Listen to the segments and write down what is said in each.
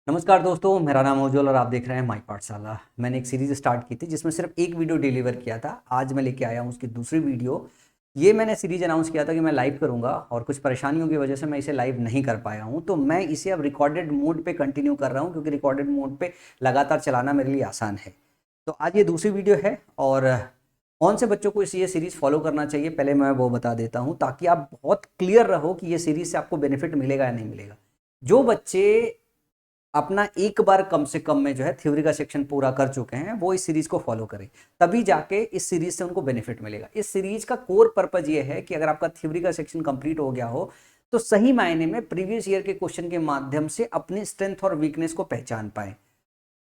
नमस्कार दोस्तों, मेरा नाम उज्ज्वल और आप देख रहे हैं माई पाठशाला। मैंने एक सीरीज स्टार्ट की थी जिसमें सिर्फ एक वीडियो डिलीवर किया था। आज मैं लेके आया हूँ उसकी दूसरी वीडियो। ये मैंने सीरीज अनाउंस किया था कि मैं लाइव करूँगा और कुछ परेशानियों की वजह से मैं इसे लाइव नहीं कर पाया हूँ, तो मैं इसे अब रिकॉर्डेड मोड पे कंटिन्यू कर रहा हूँ क्योंकि रिकॉर्डेड मोड पे लगातार चलाना मेरे लिए आसान है। तो आज ये दूसरी वीडियो है और कौन से बच्चों को ये सीरीज़ फॉलो करना चाहिए पहले मैं वो बता देता हूँ, ताकि आप बहुत क्लियर रहो कि ये सीरीज़ से आपको बेनिफिट मिलेगा या नहीं मिलेगा। जो बच्चे अपना एक बार कम से कम में जो है थ्योरी का सेक्शन पूरा कर चुके हैं वो इस सीरीज को फॉलो करें, तभी जाके इस सीरीज से उनको बेनिफिट मिलेगा। इस सीरीज का कोर पर्पज ये है कि अगर आपका थ्योरी का सेक्शन कंप्लीट हो गया हो तो सही मायने में प्रीवियस ईयर के क्वेश्चन के माध्यम से अपनी स्ट्रेंथ और वीकनेस को पहचान पाए।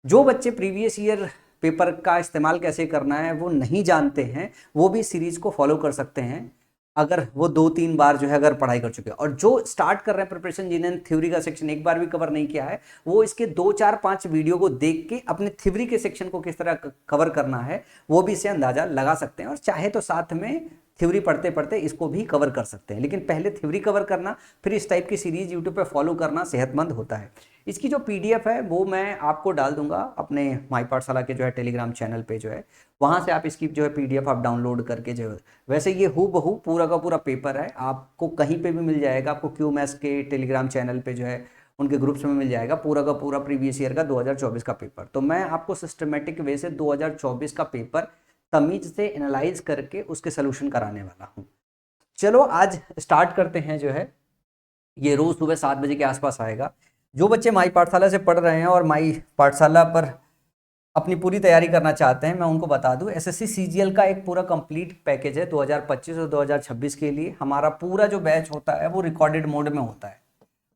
जो बच्चे प्रीवियस ईयर पेपर का इस्तेमाल कैसे करना है वो नहीं जानते हैं, वो भी सीरीज को फॉलो कर सकते हैं अगर वो 2-3 बार जो है अगर पढ़ाई कर चुके हैं। और जो स्टार्ट कर रहे हैं प्रिपरेशन, जिन्होंने थ्योरी का सेक्शन एक बार भी कवर नहीं किया है, वो इसके 2-4-5 वीडियो को देख के अपने थ्योरी के सेक्शन को किस तरह कवर करना है वो भी इससे अंदाजा लगा सकते हैं, और चाहे तो साथ में थ्योरी पढ़ते पढ़ते इसको भी कवर कर सकते हैं। लेकिन पहले थ्योरी कवर करना, फिर इस टाइप की सीरीज यूट्यूब पे फॉलो करना सेहतमंद होता है। इसकी जो पीडीएफ है वो मैं आपको डाल दूंगा अपने माई पाठशाला के जो है टेलीग्राम चैनल पे, जो है वहाँ से आप इसकी जो है पीडीएफ आप डाउनलोड करके जो है, वैसे ये हूबहू पूरा का पूरा पेपर है, आपको कहीं पे भी मिल जाएगा। आपको क्यूमैस के टेलीग्राम चैनल पे जो है उनके ग्रुप्स में मिल जाएगा पूरा का पूरा प्रीवियस ईयर का 2024 का पेपर। तो मैं आपको सिस्टमेटिक वे से 2024 का पेपर तमीज से एनालाइज करके उसके सोल्यूशन कराने वाला हूँ। चलो आज स्टार्ट करते हैं। जो है ये रोज सुबह 7 बजे के आसपास आएगा। जो बच्चे माई पाठशाला से पढ़ रहे हैं और माई पाठशाला पर अपनी पूरी तैयारी करना चाहते हैं, मैं उनको बता दूं एसएससी सीजीएल का एक पूरा कंप्लीट पैकेज है 2025 और 2026 के लिए। हमारा पूरा जो बैच होता है वो रिकॉर्डेड मोड में होता है।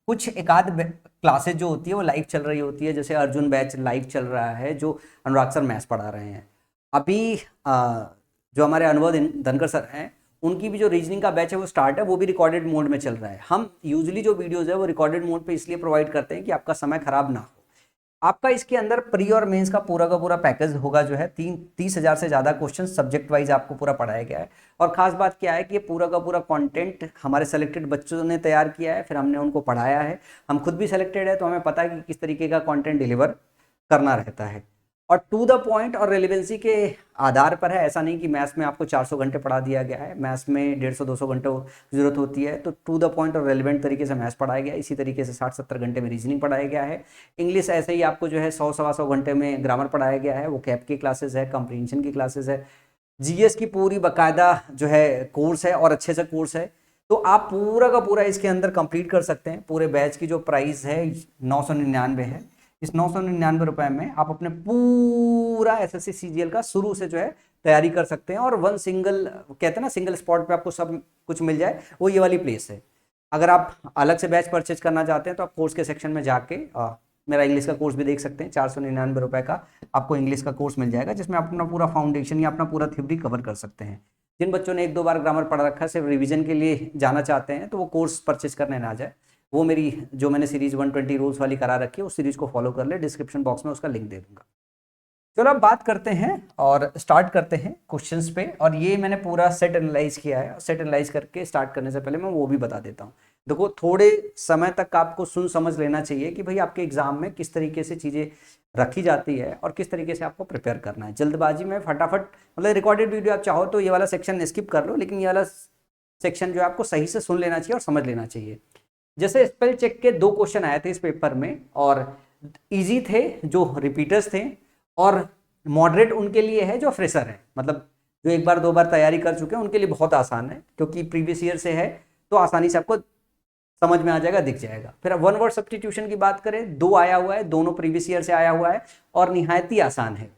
कुछ एकाध क्लासेज जो होती है वो लाइव चल रही होती है, जैसे अर्जुन बैच लाइव चल रहा है जो अनुराग सर मैथ्स पढ़ा रहे हैं अभी। जो हमारे अनुभव धनकर सर हैं उनकी भी जो रीजनिंग का बैच है वो स्टार्ट है, वो भी रिकॉर्डेड मोड में चल रहा है। हम यूजुअली जो वीडियोस है वो रिकॉर्डेड मोड पे इसलिए प्रोवाइड करते हैं कि आपका समय खराब ना हो। आपका इसके अंदर प्री और मेंस का पूरा पैकेज होगा, जो है 30,000 से ज़्यादा क्वेश्चन सब्जेक्ट वाइज आपको पूरा पढ़ाया गया है। और खास बात क्या है कि ये पूरा का पूरा कंटेंट हमारे सेलेक्टेड बच्चों ने तैयार किया है, फिर हमने उनको पढ़ाया है। हम खुद भी सेलेक्टेड है तो हमें पता है कि किस तरीके का कंटेंट डिलीवर करना रहता है, और टू द पॉइंट और रेलिवेंसी के आधार पर है। ऐसा नहीं कि मैथ्स में आपको 400 घंटे पढ़ा दिया गया है, मैथ्स में 150-200 घंटों की जरूरत होती है, तो टू द पॉइंट और रेलिवेंट तरीके से मैथ्स पढ़ाया गया है। इसी तरीके से 60-70 घंटे में रीजनिंग पढ़ाया गया है। इंग्लिश ऐसे ही आपको जो है 100-125 घंटे में ग्रामर पढ़ाया गया है, वो कैप की क्लासेस है, कॉम्प्रिहेंशन की क्लासेस है। जीएस की पूरी बाकायदा जो है कोर्स है और अच्छे से कोर्स है, तो आप पूरा का पूरा इसके अंदर कंप्लीट कर सकते हैं। पूरे बैच की जो प्राइस है 999 है। इस 999 रुपए में आप अपने पूरा एसएससी सीजीएल का शुरू से जो है तैयारी कर सकते हैं, और वन सिंगल कहते हैं ना सिंगल स्पॉट पे आपको सब कुछ मिल जाए, वो ये वाली प्लेस है। अगर आप अलग से बैच परचेज करना चाहते हैं तो आप कोर्स के सेक्शन में जाके मेरा इंग्लिश का कोर्स भी देख सकते हैं। 499 रुपए का आपको इंग्लिश का कोर्स मिल जाएगा, जिसमें आप अपना पूरा फाउंडेशन या अपना पूरा थ्योरी कवर कर सकते हैं। जिन बच्चों ने 1-2 बार ग्रामर पढ़ रखा है, सिर्फ रिवीजन के लिए जाना चाहते हैं, तो वो कोर्स परचेज करने ना जाए। वो मेरी जो मैंने सीरीज 120 रूल्स वाली करा रखी है उस सीरीज को फॉलो कर ले, डिस्क्रिप्शन बॉक्स में उसका लिंक दे दूंगा। चलो अब बात करते हैं और स्टार्ट करते हैं क्वेश्चंस पे। और ये मैंने पूरा सेट एनालाइज किया है, सेट एनालाइज करके स्टार्ट करने से पहले मैं वो भी बता देता हूँ। देखो, थोड़े समय तक आपको सुन समझ लेना चाहिए कि भाई आपके एग्जाम में किस तरीके से चीज़ें रखी जाती है और किस तरीके से आपको प्रिपेयर करना है। जल्दबाजी में फटाफट, मतलब रिकॉर्डेड वीडियो आप चाहो तो ये वाला सेक्शन स्किप कर लो, लेकिन ये वाला सेक्शन जो है आपको सही से सुन लेना चाहिए और समझ लेना चाहिए। जैसे स्पेल चेक के 2 क्वेश्चन आए थे इस पेपर में, और इजी थे जो रिपीटर्स थे, और मॉडरेट उनके लिए है जो फ्रेशर है, मतलब जो 1-2 बार तैयारी कर चुके हैं उनके लिए बहुत आसान है, क्योंकि प्रीवियस ईयर से है तो आसानी से आपको समझ में आ जाएगा, दिख जाएगा। फिर वन वर्ड सब्स्टिट्यूशन की बात करें, 2 आया हुआ है, दोनों प्रीवियस ईयर से आया हुआ है और निहायत ही आसान है।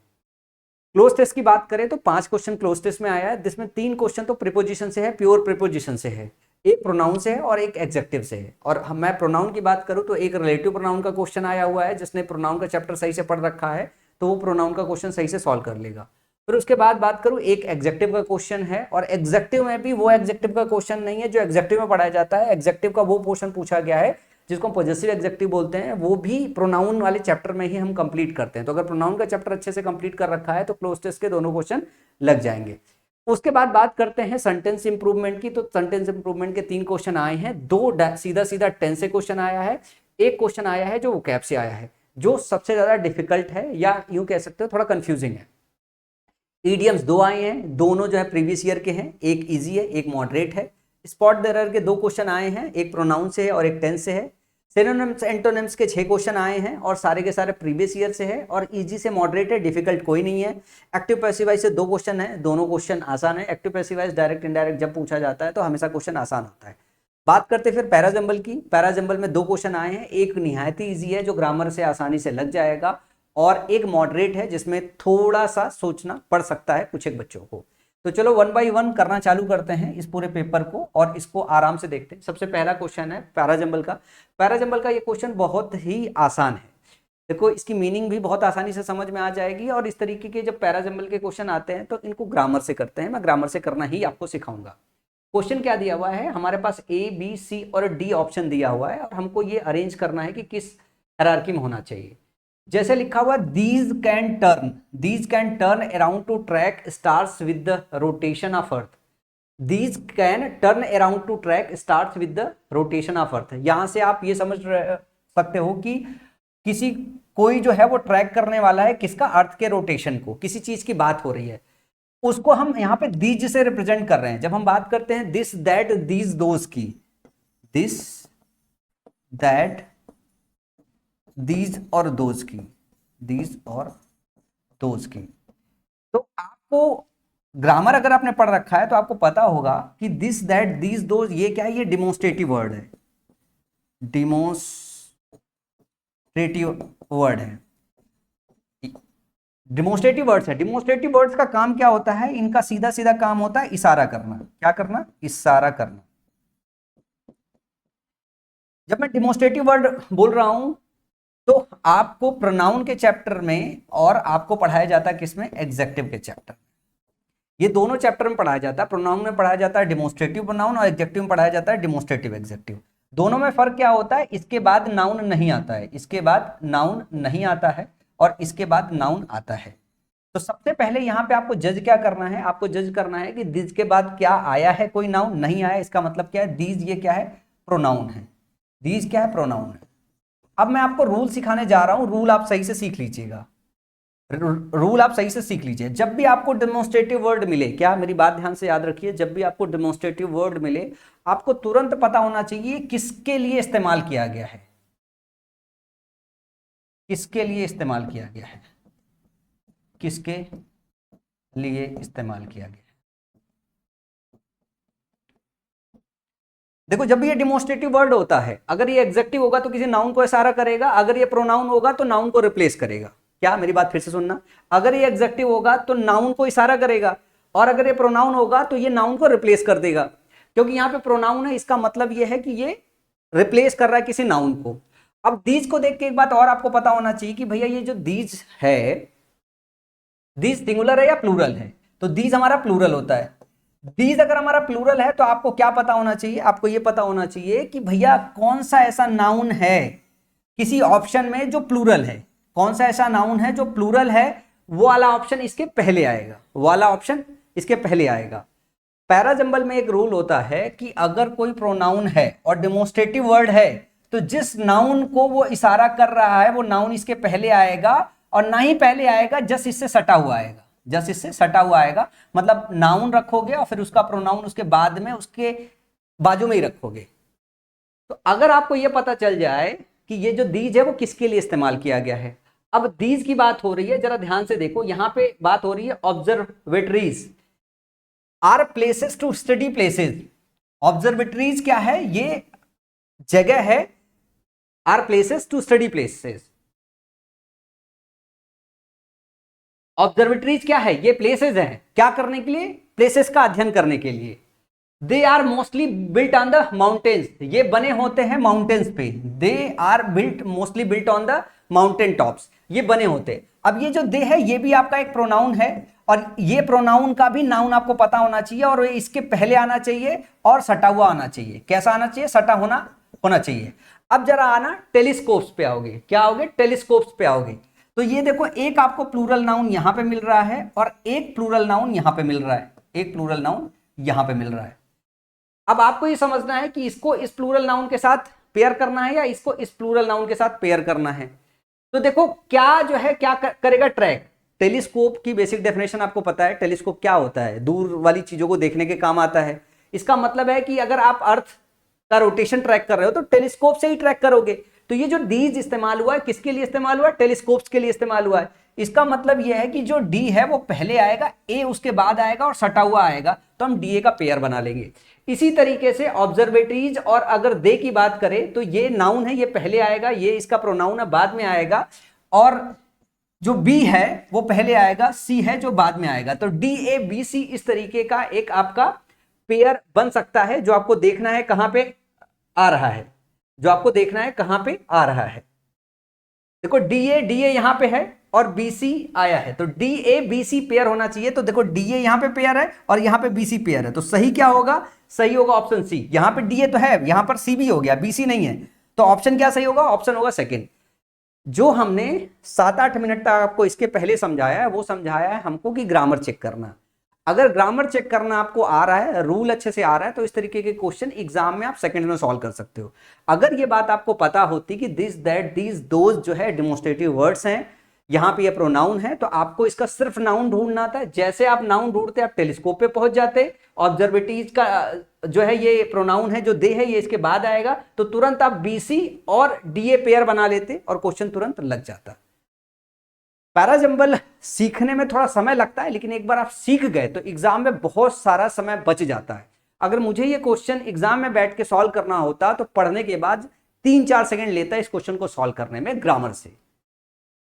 क्लोज टेस्ट की बात करें तो 5 क्वेश्चन क्लोज टेस्ट में आया है, जिसमें 3 क्वेश्चन तो प्रीपोजिशन से है, प्योर प्रीपोजिशन से है, एक प्रोनाउन से है और एक एडजेक्टिव से है। और मैं प्रोनाउन की बात करूं तो एक रिलेटिव प्रोनाउन का क्वेश्चन आया हुआ है, जिसने प्रोनाउन का चैप्टर सही से पढ़ रखा है तो वो प्रोनाउन का क्वेश्चन सही से सॉल्व कर लेगा। फिर उसके बाद बात करूं, एक एडजेक्टिव का क्वेश्चन है, और एडजेक्टिव में भी वो एडजेक्टिव का क्वेश्चन नहीं है जो एडजेक्टिव में पढ़ाया जाता है। एडजेक्टिव का वो पोर्शन पूछा गया है जिसको पॉजिटिव एडजेक्टिव बोलते हैं, वो भी प्रोनाउन वाले चैप्टर में ही हम कंप्लीट करते हैं। तो अगर प्रोनाउन का चैप्टर अच्छे से कंप्लीट कर रखा है तो क्लोज टेस्ट के दोनों क्वेश्चन लग जाएंगे। उसके बाद बात करते हैं सेंटेंस इंप्रूवमेंट की। तो सेंटेंस इंप्रूवमेंट के 3 क्वेश्चन आए हैं, 2 सीधा सीधा टेंस से क्वेश्चन आया है, एक क्वेश्चन आया है जो वोकैब से आया है। जो सबसे ज्यादा डिफिकल्ट है या यूं कह सकते हो थोड़ा कंफ्यूजिंग है। ईडियम्स दो आए हैं, दोनों जो है प्रीवियस ईयर के हैं, एक इजी है एक मॉडरेट है। स्पॉट बेरर के 2 क्वेश्चन आए हैं, एक प्रोनाउन से है और एक टेंस से है। सिनोनिम्स एंटोनिम्स के 6 क्वेश्चन आए हैं और सारे के सारे प्रीवियस ईयर से है और इजी से मॉडरेट है, डिफिकल्ट कोई नहीं है। एक्टिव पैसिव वॉइस से 2 क्वेश्चन है, दोनों क्वेश्चन आसान है। Active passive voice direct indirect जब पूछा जाता है तो हमेशा क्वेश्चन आसान होता है। बात करते फिर पैराजंबल की। पैराजंबल में 2 क्वेश्चन आए हैं, एक निहायत ही ईजी है जो ग्रामर से आसानी से लग जाएगा और एक मॉडरेट है जिसमें थोड़ा सा सोचना पड़ सकता है कुछ एक बच्चों को। तो चलो 1 बाय 1 करना चालू करते हैं इस पूरे पेपर को और इसको आराम से देखते हैं। सबसे पहला क्वेश्चन है पैराजंबल का। पैराजंबल का ये क्वेश्चन बहुत ही आसान है। देखो इसकी मीनिंग भी बहुत आसानी से समझ में आ जाएगी और इस तरीके के जब पैराजंबल के क्वेश्चन आते हैं तो इनको ग्रामर से करते हैं। मैं ग्रामर से करना ही आपको सिखाऊंगा। क्वेश्चन क्या दिया हुआ है, हमारे पास ए बी सी और डी ऑप्शन दिया हुआ है और हमको ये अरेंज करना है कि किस हायरार्की में होना चाहिए। जैसे लिखा हुआ these can turn around two track stars with the rotation of earth. These can turn around two track stars with the rotation of earth. यहां से आप ये समझ सकते हो कि किसी कोई जो है वो ट्रैक करने वाला है किसका, अर्थ के रोटेशन को, किसी चीज की बात हो रही है, उसको हम यहाँ पे दीज से रिप्रेजेंट कर रहे हैं। जब हम बात करते हैं दिस दैट दीज दोज की, दिस दैट दीज और दोज की, दीज और दोज की, तो आपको ग्रामर अगर आपने पढ़ रखा है तो आपको पता होगा कि दिस दैट दीज दोज ये क्या है, ये डिमोन्स्ट्रेटिव वर्ड है, डिमोन्स्ट्रेटिव वर्ड है, डिमोन्स्ट्रेटिव वर्ड्स है। डिमोन्स्ट्रेटिव वर्ड्स का काम क्या होता है, इनका सीधा सीधा काम होता है इशारा करना। क्या करना, इशारा करना। जब मैं डिमोन्स्ट्रेटिव वर्ड बोल रहा हूं तो आपको प्रोनाउन के चैप्टर में और आपको पढ़ाया जाता है किसमें, एग्जेक्टिव के चैप्टर। ये दोनों चैप्टर में पढ़ाया जाता है। प्रोनाउन में पढ़ाया जाता है डिमोन्स्ट्रेटिव प्रोनाउन और एग्जेक्टिव में पढ़ाया जाता है डिमोन्स्ट्रेटिव एग्जेक्टिव। दोनों में फर्क क्या होता है, इसके बाद नाउन नहीं आता है, इसके बाद नाउन नहीं आता है और इसके बाद नाउन आता है। तो सबसे पहले यहाँ पे आपको जज क्या करना है, आपको जज करना है कि दिस के बाद क्या आया है, कोई नाउन नहीं आया, इसका मतलब क्या है, दीज ये क्या है, प्रोनाउन है। दीज क्या है, प्रोनाउन है। अब मैं आपको रूल सिखाने जा रहा हूं, रूल आप सही से सीख लीजिएगा। रूल आप सही से सीख लीजिए। जब भी आपको डेमोन्स्ट्रेटिव वर्ड मिले, क्या मेरी बात ध्यान से याद रखिए, जब भी आपको डेमोन्स्ट्रेटिव वर्ड मिले आपको तुरंत पता होना चाहिए किसके लिए इस्तेमाल किया गया है, किसके लिए इस्तेमाल किया गया है, किसके लिए इस्तेमाल किया गया है। देखो जब भी ये डिमोन्स्ट्रेटिव वर्ड होता है, अगर ये एग्जेक्टिव होगा तो किसी नाउन को इशारा करेगा, अगर ये प्रोनाउन होगा तो नाउन को रिप्लेस करेगा। क्या मेरी बात फिर से सुनना, अगर ये एग्जेक्टिव होगा तो नाउन को इशारा करेगा और अगर ये प्रोनाउन होगा तो ये नाउन को रिप्लेस कर देगा। क्योंकि यहाँ पे प्रोनाउन है, इसका मतलब ये है कि ये रिप्लेस कर रहा है किसी नाउन को। अब दीज को देख के एक बात और आपको पता होना चाहिए कि भैया ये जो दीज है, दीज सिंगुलर है या प्लूरल है, तो दीज हमारा प्लूरल होता है। दीज अगर हमारा प्लूरल है तो आपको क्या पता होना चाहिए, आपको ये पता होना चाहिए कि भैया कौन सा ऐसा नाउन है किसी ऑप्शन में जो प्लूरल है, कौन सा ऐसा नाउन है जो प्लूरल है, वो वाला ऑप्शन इसके पहले आएगा, वो वाला ऑप्शन इसके पहले आएगा। पैराजंबल में एक रूल होता है कि अगर कोई प्रोनाउन है और डेमोन्स्ट्रेटिव वर्ड है तो जिस नाउन को वो इशारा कर रहा है वो नाउन इसके पहले आएगा और ना ही पहले आएगा, जस्ट इससे सटा हुआ आएगा, जस्ट इससे सटा हुआ आएगा। मतलब नाउन रखोगे और फिर उसका प्रोनाउन उसके बाद में उसके बाजू में ही रखोगे। तो अगर आपको यह पता चल जाए कि ये जो दीज है वो किसके लिए इस्तेमाल किया गया है। अब दीज की बात हो रही है, जरा ध्यान से देखो, यहां पे बात हो रही है observatories are places to study places. Observatories क्या है, ये जगह है, are places to study places. Observatories क्या है, ये प्लेसेस हैं, क्या करने के लिए, प्लेसेस का अध्ययन करने के लिए। They are mostly built on the mountains, ये बने होते हैं माउंटेन्स पे। They are built mostly built on the mountain tops, ये बने होते। अब ये जो दे है ये भी आपका एक प्रोनाउन है और ये प्रोनाउन का भी नाउन आपको पता होना चाहिए और इसके पहले आना चाहिए और सटा हुआ आना चाहिए। कैसा आना चाहिए, सटा होना चाहिए। अब जरा आना टेलीस्कोप्स पे आओगे, क्या आओगे, टेलीस्कोप्स पे आओगे। तो ये देखो एक आपको प्लूरल नाउन यहां पे मिल रहा है और एक प्लूरल नाउन यहां पे मिल रहा है, एक प्लूरल नाउन यहां पे मिल रहा है। अब आपको ये समझना है कि इसको इस प्लूरल नाउन के साथ पेयर करना है या इसको इस प्लूरल नाउन के साथ पेयर करना है। तो देखो क्या जो है क्या करेगा ट्रैक। टेलीस्कोप की बेसिक डेफिनेशन आपको पता है, टेलीस्कोप क्या होता है, दूर वाली चीजों को देखने के काम आता है। इसका मतलब है कि अगर आप अर्थ का रोटेशन ट्रैक कर रहे हो तो टेलीस्कोप से ही ट्रैक करोगे। तो ये जो डीज इस्तेमाल हुआ है किसके लिए इस्तेमाल हुआ है, टेलीस्कोप्स के लिए इस्तेमाल हुआ है। इसका मतलब यह है कि जो डी है वो पहले आएगा, ए उसके बाद आएगा और सटा हुआ आएगा, तो हम डीए का पेयर बना लेंगे। इसी तरीके से ऑब्जर्वेटरीज, और अगर दे की बात करें तो ये नाउन है, ये पहले आएगा, ये इसका प्रोनाउन है बाद में आएगा, और जो बी है वो पहले आएगा, सी है जो बाद में आएगा। तो डी ए बी सी इस तरीके का एक आपका पेयर बन सकता है, जो आपको देखना है कहां पे आ रहा है, जो आपको देखना है कहां पे आ रहा है। देखो डी ए यहां पे है और बीसी आया है, तो D A B C pair होना चाहिए। तो देखो डी ए यहां पे पेयर है और यहां पे बी सी पेयर है, तो सही क्या होगा, सही होगा ऑप्शन सी। यहां पे डी ए तो है, यहां पर सी भी हो गया, बी सी नहीं है, तो ऑप्शन क्या सही होगा, ऑप्शन होगा सेकंड। जो हमने 7-8 मिनट तक आपको इसके पहले समझाया है वो समझाया है हमको कि ग्रामर चेक करना। अगर ग्रामर चेक करना आपको आ रहा है, रूल अच्छे से आ रहा है, तो इस तरीके के क्वेश्चन एग्जाम में आप सेकंड में सॉल्व कर सकते हो। अगर ये बात आपको पता होती कि दिस दैट दीज दोज जो है डेमोन्स्ट्रेटिव वर्ड्स हैं, यहां पे ये प्रोनाउन है, तो आपको इसका सिर्फ नाउन ढूंढना था। जैसे आप नाउन ढूंढते आप टेलीस्कोप पे पहुंच जाते, ऑब्जर्वेटरीज का जो है ये प्रोनाउन है, जो दे है ये इसके बाद आएगा, तो तुरंत आप बीसी और डीए पेयर बना लेते और क्वेश्चन तुरंत लग जाता। पैराजंबल सीखने में थोड़ा समय लगता है, लेकिन एक बार आप सीख गए तो एग्जाम में बहुत सारा समय बच जाता है। अगर मुझे ये क्वेश्चन एग्जाम में बैठ के सॉल्व करना होता तो पढ़ने के बाद 3-4 सेकंड लेता है इस क्वेश्चन को सॉल्व करने में ग्रामर से।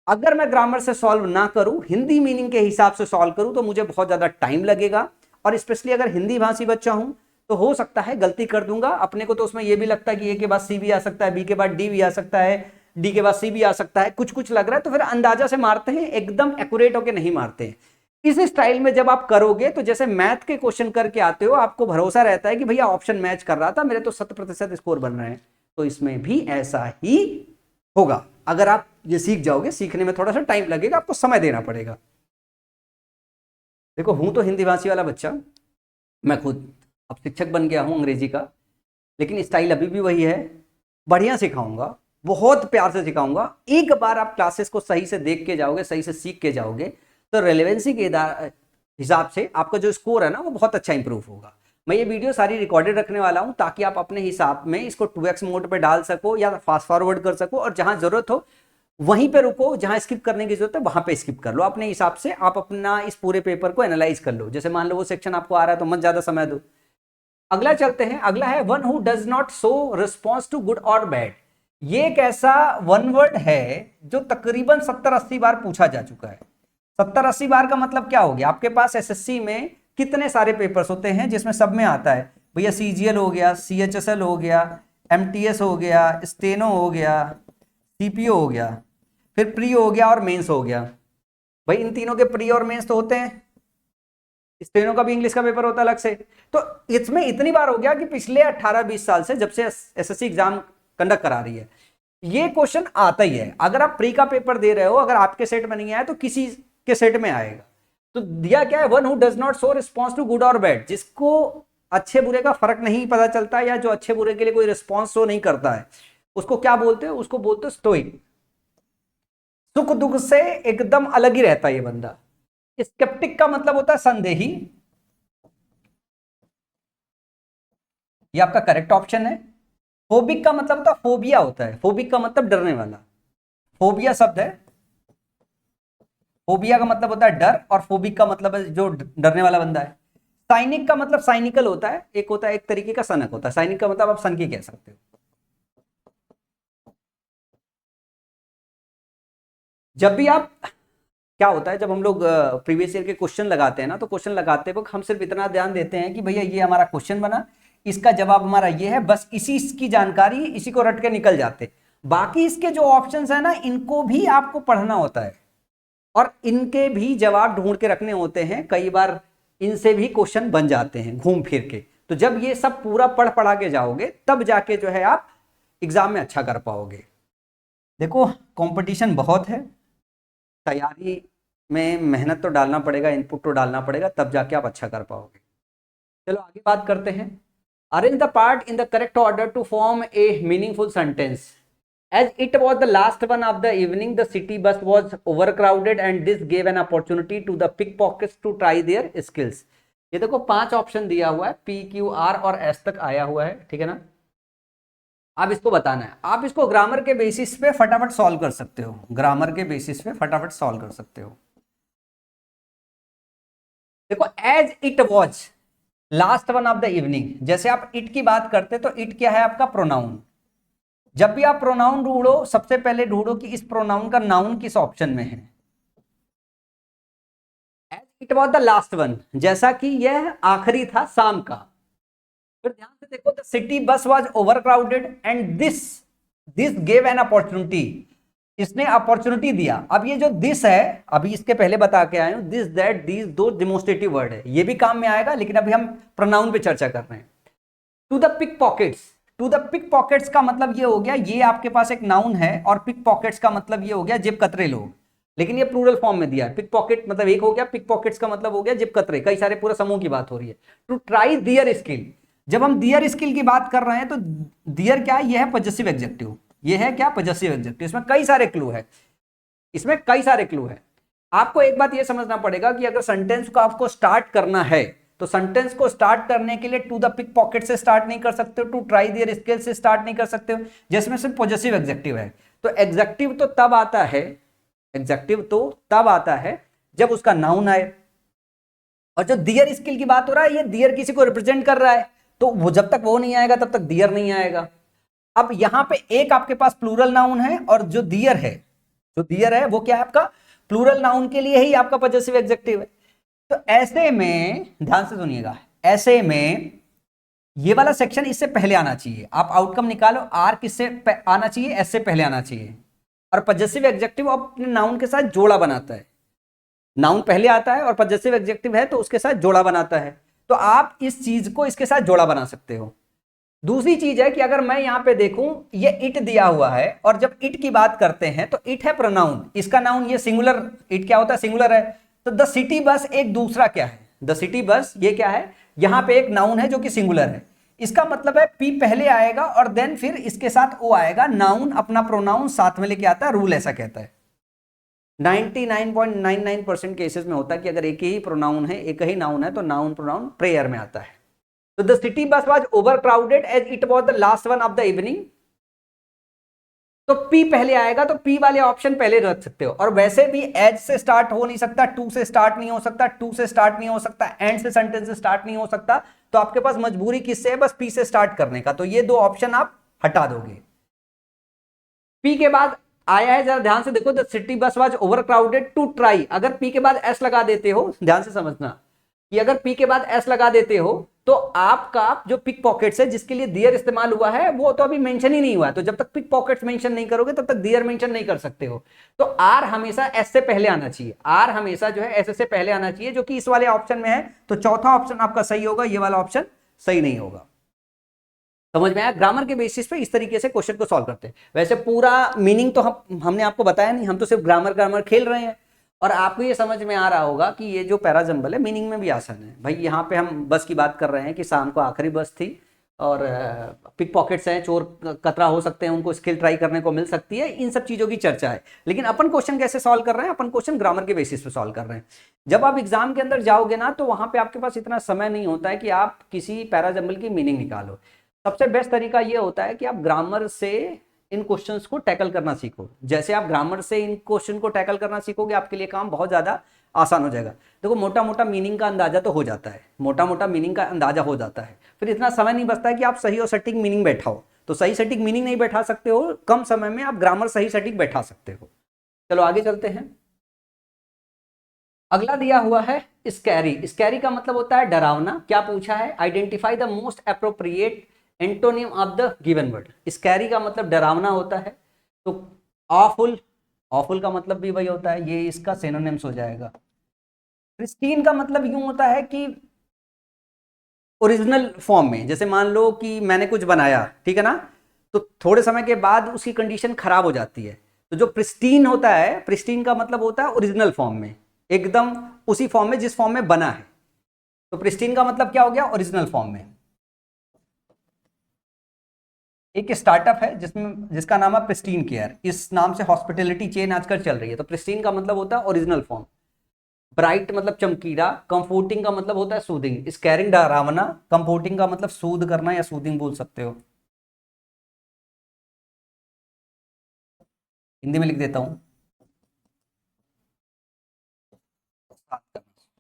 अगर मैं ग्रामर से सॉल्व ना करूं, हिंदी मीनिंग के हिसाब से सॉल्व करूं, तो मुझे बहुत ज्यादा टाइम लगेगा, और स्पेशली अगर हिंदी भाषी बच्चा हूं तो हो सकता है गलती कर दूंगा। अपने को तो उसमें यह भी लगता है कि ए के बाद सी भी आ सकता है, बी के बाद डी भी आ सकता है, डी के बाद सी भी आ सकता है, कुछ कुछ लग रहा है, तो फिर अंदाजा से मारते हैं, एकदम एक्यूरेट होके नहीं मारते हैं। इस स्टाइल में जब आप करोगे तो जैसे मैथ के क्वेश्चन करके आते हो, आपको भरोसा रहता है कि भैया ऑप्शन मैच कर रहा था, मेरे तो 100% स्कोर बन रहे हैं, तो इसमें भी ऐसा ही होगा। अगर आप ये सीख जाओगे, सीखने में थोड़ा सा टाइम लगेगा, आपको समय देना पड़ेगा। देखो हूं तो हिंदी भाषी वाला बच्चा, मैं खुद अब शिक्षक बन गया हूं अंग्रेजी का, लेकिन स्टाइल अभी भी वही है। बढ़िया सिखाऊंगा, बहुत प्यार से सिखाऊंगा। एक बार आप क्लासेस को सही से देख के जाओगे, सही से सीख के जाओगे, तो रेलेवेंसी के हिसाब से आपका जो स्कोर है ना वो बहुत अच्छा इंप्रूव होगा। मैं ये वीडियो सारी रिकॉर्डेड रखने वाला हूं ताकि आप अपने हिसाब में इसको 2x मोड पे डाल सको या फास्ट फॉरवर्ड कर सको, और जहां जरूरत हो वहीं पे रुको, जहां स्किप करने की जरूरत है वहां पे स्किप कर लो। अपने हिसाब से आप अपना इस पूरे पेपर को एनालाइज कर लो। जैसे मान लो वो सेक्शन आपको आ रहा है तो मत ज्यादा समय दो। अगला चलते हैं, अगला है one who does not show response to good और बैड। ये एक ऐसा वन वर्ड है जो तकरीबन 70-80 बार पूछा जा चुका है। 70-80 बार का मतलब क्या हो गया, आपके पास एसएससी में कितने सारे पेपर्स होते हैं जिसमें सब में आता है भैया, सीजीएल हो गया, सीएचएसएल हो गया, एमटीएस हो गया, स्टेनो हो गया, सीपीओ हो गया, फिर प्री हो गया और मेंस हो गया। भाई इन तीनों के प्री और मेंस तो होते हैं, स्टेनो का भी इंग्लिश का पेपर होता है अलग से। तो इसमें इतनी बार हो गया कि पिछले 18-20 साल से, जब से एसएससी एग्जाम कंडक्ट करा रही है, ये क्वेश्चन आता ही है। अगर आप प्री का पेपर दे रहे हो, अगर आपके सेट में नहीं आया तो किसी के सेट में आएगा। तो दिया क्या है, one who does not show response to good और बैड, जिसको अच्छे बुरे का फर्क नहीं पता चलता, या जो अच्छे बुरे के लिए कोई रिस्पॉन्स शो नहीं करता है, उसको क्या बोलते हैं, उसको बोलते हैं स्टोइक। सुख दुख से एकदम अलग ही रहता है ये बंदा। स्केप्टिक का मतलब होता है संदेही, ये आपका करेक्ट ऑप्शन है। फोबिक का मतलब होता है, फोबिया होता है, फोबिक का मतलब डरने वाला, फोबिया शब्द है, फोबिया का मतलब होता है डर, और फोबिक का मतलब है जो डरने वाला बंदा है। साइनिक का मतलब साइनिकल होता है, एक होता है एक तरीके का सनक होता है, साइनिक का मतलब आप सनकी कह सकते हो। जब भी आप, क्या होता है जब हम लोग प्रीवियस ईयर के क्वेश्चन लगाते हैं ना, तो क्वेश्चन लगाते वक्त हम सिर्फ इतना ध्यान देते हैं कि भैया ये हमारा क्वेश्चन बना, इसका जवाब हमारा ये है, बस इसी की जानकारी, इसी को रट के निकल जाते। बाकी इसके जो ऑप्शंस है ना, इनको भी आपको पढ़ना होता है और इनके भी जवाब ढूंढ के रखने होते हैं। कई बार इनसे भी क्वेश्चन बन जाते हैं घूम फिर के। तो जब ये सब पूरा पढ़ पढ़ा के जाओगे तब जाके जो है आप एग्जाम में अच्छा कर पाओगे। देखो कंपटीशन बहुत है, तैयारी में मेहनत तो डालना पड़ेगा, इनपुट तो डालना पड़ेगा, तब जाके आप अच्छा कर पाओगे। चलो आगे बात करते हैं। Arrange the part in the correct order to form a meaningful sentence. As it was the last one of the evening, the city bus was overcrowded and this gave an opportunity to the pickpockets to try their skills. ये देखो 5 option दिया हुआ है, P, Q, R और S तक आया हुआ है, ठीक है ना। अब इसको बताना है, आप इसको ग्रामर के बेसिस पे फटाफट सॉल्व कर सकते हो, ग्रामर के बेसिस पे फटाफट सॉल्व कर सकते हो। देखो as it was last one of the evening, जैसे आप इट की बात करते तो इट क्या है आपका प्रोनाउन। जब भी आप प्रोनाउन ढूंढो सबसे पहले ढूंढो कि इस प्रोनाउन का नाउन किस ऑप्शन में है। As it was the last one, जैसा कि यह आखिरी था शाम का। फिर ध्यान से देखो, the city bus was over crowded and this gave an opportunity, इसने अपॉर्चुनिटी दिया। अब ये जो दिस है, अभी इसके पहले बता के आए हूं, दिस दैट दीज दो डेमोस्ट्रेटिव वर्ड है, ये भी काम में आएगा, लेकिन अभी हम प्रोनाउन पे चर्चा कर रहे हैं। To the pickpockets, to the pickpockets का मतलब ये हो गया, ये आपके पास एक नाउन है, और पिक पॉकेट्स का मतलब ये हो गया जेब कतरे लोग, लेकिन ये प्लूरल फॉर्म में दिया है। पिक पॉकेट मतलब एक हो गया, पिक पॉकेट्स का मतलब हो गया जेब कतरे, कई सारे पूरे समूह की बात हो रही है। टू ट्राई दियर स्किल, जब हम दियर स्किल की बात कर रहे हैं तो दियर क्या है, ये है पॉजेसिव एडजेक्टिव, ये है क्या पॉजेसिव एडजेक्टिव। इसमें कई सारे क्लू है, इसमें कई सारे क्लू है। आपको एक बात ये समझना पड़ेगा कि अगर सेंटेंस को आपको स्टार्ट करना है तो सेंटेंस को स्टार्ट करने के लिए टू द पिक पॉकेट से स्टार्ट नहीं कर सकते हो, टू ट्राई दियर स्किल से स्टार्ट नहीं कर सकते हो, जिसमें सिर्फ पॉजेसिव एडजेक्टिव है। तो एडजेक्टिव तो तब आता है, एडजेक्टिव तो तब आता है जब उसका नाउन आए। और जो दियर स्किल की बात हो रहा है, ये दियर किसी को रिप्रेजेंट कर रहा है, तो वो जब तक वो नहीं आएगा तब तक दियर नहीं आएगा। अब यहां पे एक आपके पास प्लूरल नाउन है, और जो दियर है, जो दियर है वो क्या है आपका प्लूरल नाउन के लिए ही आपका पॉजेसिव एडजेक्टिव है। तो ऐसे में ध्यान से सुनिएगा, ऐसे में ये वाला सेक्शन इससे पहले आना चाहिए। आप आउटकम निकालो, आर किससे आना चाहिए, एस से पहले आना चाहिए। और पॉजेसिव एडजेक्टिव अपने नाउन के साथ जोड़ा बनाता है, नाउन पहले आता है और पॉजेसिव एडजेक्टिव है तो उसके साथ जोड़ा बनाता है। तो आप इस चीज को इसके साथ जोड़ा बना सकते हो। दूसरी चीज है कि अगर मैं यहां पे देखूं, ये इट दिया हुआ है, और जब इट की बात करते हैं तो इट है प्रोनाउन, इसका नाउन ये सिंगुलर, इट क्या होता है सिंगुलर है। तो द सिटी बस एक दूसरा क्या है, द सिटी बस ये क्या है, यहां पे एक नाउन है जो कि सिंगुलर है। इसका मतलब है पी पहले आएगा और देन फिर इसके साथ ओ आएगा, नाउन अपना प्रोनाउन साथ में लेके आता है, रूल ऐसा कहता है। 99.99% केसेस में होता है कि अगर एक ही प्रोनाउन है, एक ही नाउन है, तो नाउन प्रोनाउन प्रेयर में आता है। तो the city bus was overcrowded as it was the last one of the evening. तो पी पहले आएगा, तो पी वाले ऑप्शन पहले रख सकते हो। और वैसे भी एज से स्टार्ट हो नहीं सकता, टू से स्टार्ट नहीं हो सकता, टू से स्टार्ट नहीं हो सकता, एंड से सेंटेंस से स्टार्ट नहीं हो सकता। तो आपके पास मजबूरी किससे है, बस पी से स्टार्ट करने का। तो ये दो ऑप्शन आप हटा दोगे। पी के बाद आया है, जरा ध्यान से देखो, the city bus was overcrowded to try. अगर पी के बाद एस लगा देते हो, ध्यान से समझना कि अगर पी के बाद एस लगा देते हो तो आपका जो पिक पॉकेट्स है जिसके लिए दियर इस्तेमाल हुआ है वो तो अभी मेंशन ही नहीं हुआ है। तो जब तक पिक पॉकेट्स मेंशन नहीं करोगे तब तक दियर मेंशन नहीं कर सकते हो। तो आर हमेशा एस से पहले आना चाहिए, आर हमेशा जो है एस से पहले आना चाहिए, जो कि इस वाले ऑप्शन में है। तो चौथा ऑप्शन आपका सही होगा, ये वाला ऑप्शन सही नहीं होगा। समझ में आया? ग्रामर के बेसिस पे इस तरीके से क्वेश्चन को सॉल्व करते हैं। वैसे पूरा मीनिंग तो हमने आपको बताया नहीं, हम तो सिर्फ ग्रामर ग्रामर खेल रहे हैं। और आपको ये समझ में आ रहा होगा कि ये जो पैराजम्बल है मीनिंग में भी आसान है। भाई यहाँ पे हम बस की बात कर रहे हैं कि शाम को आखिरी बस थी, और पिक पॉकेट्स हैं, चोर कतरा हो सकते हैं, उनको स्किल ट्राई करने को मिल सकती है, इन सब चीज़ों की चर्चा है। लेकिन अपन क्वेश्चन कैसे सॉल्व कर रहे हैं, अपन क्वेश्चन ग्रामर के बेसिस पे सॉल्व कर रहे हैं। जब आप एग्जाम के अंदर जाओगे ना तो वहाँ पे आपके पास इतना समय नहीं होता है कि आप किसी पैराजम्बल की मीनिंग निकालो। सबसे बेस्ट तरीका ये होता है कि आप ग्रामर से इन क्वेश्चंस को टैकल करना सीखो। जैसे आप ग्रामर से इन क्वेश्चन को टैकल करना सीखोगे, आपके लिए काम बहुत ज़्यादा आसान हो जाएगा। देखो मोटा मोटा मीनिंग का अंदाजा तो हो जाता है, मोटा मोटा मीनिंग का अंदाजा हो जाता है, फिर इतना समय नहीं बचता है कि आप सही और सटीक मीनिंग बैठाओ। तो सही सटीक मीनिंग नहीं बैठा सकते हो, कम समय में आप ग्रामर सही सटीक बैठा सकते हो। चलो आगे चलते हैं। अगला दिया हुआ है स्कैरी। स्कैरी का मतलब होता है डरावना। क्या पूछा है, identify the most appropriate antonym of the given word. Scary का मतलब डरावना होता है। तो ऑफुल, ऑफुल का मतलब भी वही होता है, ये इसका सिनोनिम्स हो जाएगा। प्रिस्टीन का मतलब यूं होता है कि ओरिजिनल फॉर्म में। जैसे मान लो कि मैंने कुछ बनाया, ठीक है ना, तो थोड़े समय के बाद उसकी कंडीशन खराब हो जाती है। तो जो प्रिस्टीन होता है, प्रिस्टीन का मतलब होता है ओरिजिनल फॉर्म में, एकदम उसी फॉर्म में जिस फॉर्म में बना है। तो प्रिस्टीन का मतलब क्या हो गया, ओरिजिनल फॉर्म में। एक स्टार्टअप है जिसका नाम है प्रिस्टीन केयर। इस नाम से हॉस्पिटैलिटी चेन आजकल चल रही है। तो प्रिस्टीन का मतलब होता है ओरिजिनल फॉर्म, ब्राइट मतलब चमकीला, कंफोर्टिंग का मतलब होता है सूदिंग, स्कैरिंग डरावना, कंफोर्टिंग का मतलब सूद करना या सूदिंग बोल सकते हो। हिंदी में लिख देता हूं,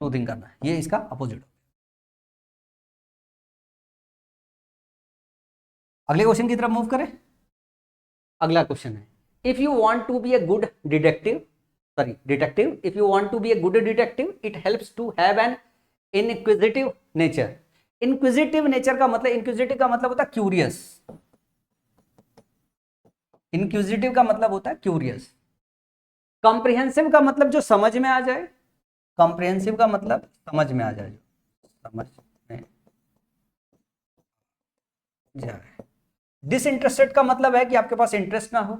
सूदिंग करना, ये इसका अपोजिट। अगले क्वेश्चन की तरफ मूव करें। अगला क्वेश्चन है, if you want to be a good detective, sorry detective, if you want to be a good detective it helps to have an inquisitive nature. Inquisitive nature का मतलब, inquisitive का मतलब होता है क्यूरियस, इनक्विजिटिव का मतलब होता है क्यूरियस। कॉम्प्रिहेंसिव का मतलब जो समझ में आ जाए, कॉम्प्रिहेंसिव का मतलब समझ में आ जाए, समझ में जाए। डिसइंटरेस्टेड का मतलब है कि आपके पास इंटरेस्ट ना हो।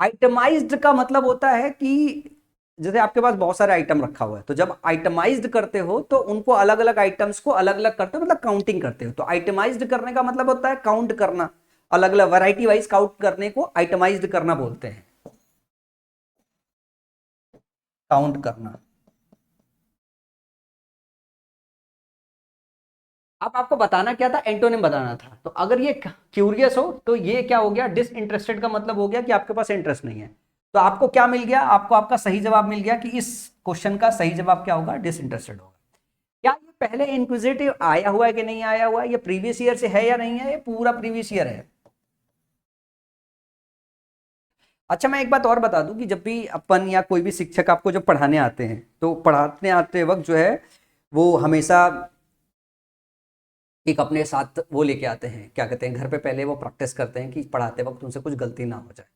आइटमाइज्ड का मतलब होता है कि जैसे आपके पास बहुत सारे आइटम रखा हुआ है, तो जब आइटमाइज्ड करते हो तो उनको अलग अलग आइटम्स को अलग अलग करते हो, मतलब काउंटिंग करते हो। तो आइटमाइज्ड करने का मतलब होता है काउंट करना, अलग अलग वैरायटी वाइज काउंट करने को आइटमाइज्ड करना बोलते हैं, काउंट करना। अब आपको बताना क्या था, एंटोनिम बताना था। तो अगर ये क्यूरियस हो तो ये क्या हो गया, डिसइंटरेस्टेड का मतलब हो गया कि आपके पास इंटरेस्ट नहीं है। तो आपको क्या मिल गया, आपको आपका सही जवाब मिल गया कि इस क्वेश्चन का सही जवाब क्या होगा, डिसइंटरेस्टेड होगा। क्या ये पहले इंक्विजिटिव आया हुआ है कि नहीं आया हुआ है, ये प्रीवियस ईयर से है या नहीं है, ये पूरा प्रीवियस ईयर है। अच्छा, मैं एक बात और बता दूं कि जब भी अपन या कोई भी शिक्षक आपको जब पढ़ाने आते हैं तो पढ़ाने आते वक्त जो है वो हमेशा एक अपने साथ वो लेके आते हैं, क्या कहते हैं, घर पे पहले वो प्रैक्टिस करते हैं कि पढ़ाते वक्त उनसे कुछ गलती ना हो जाए।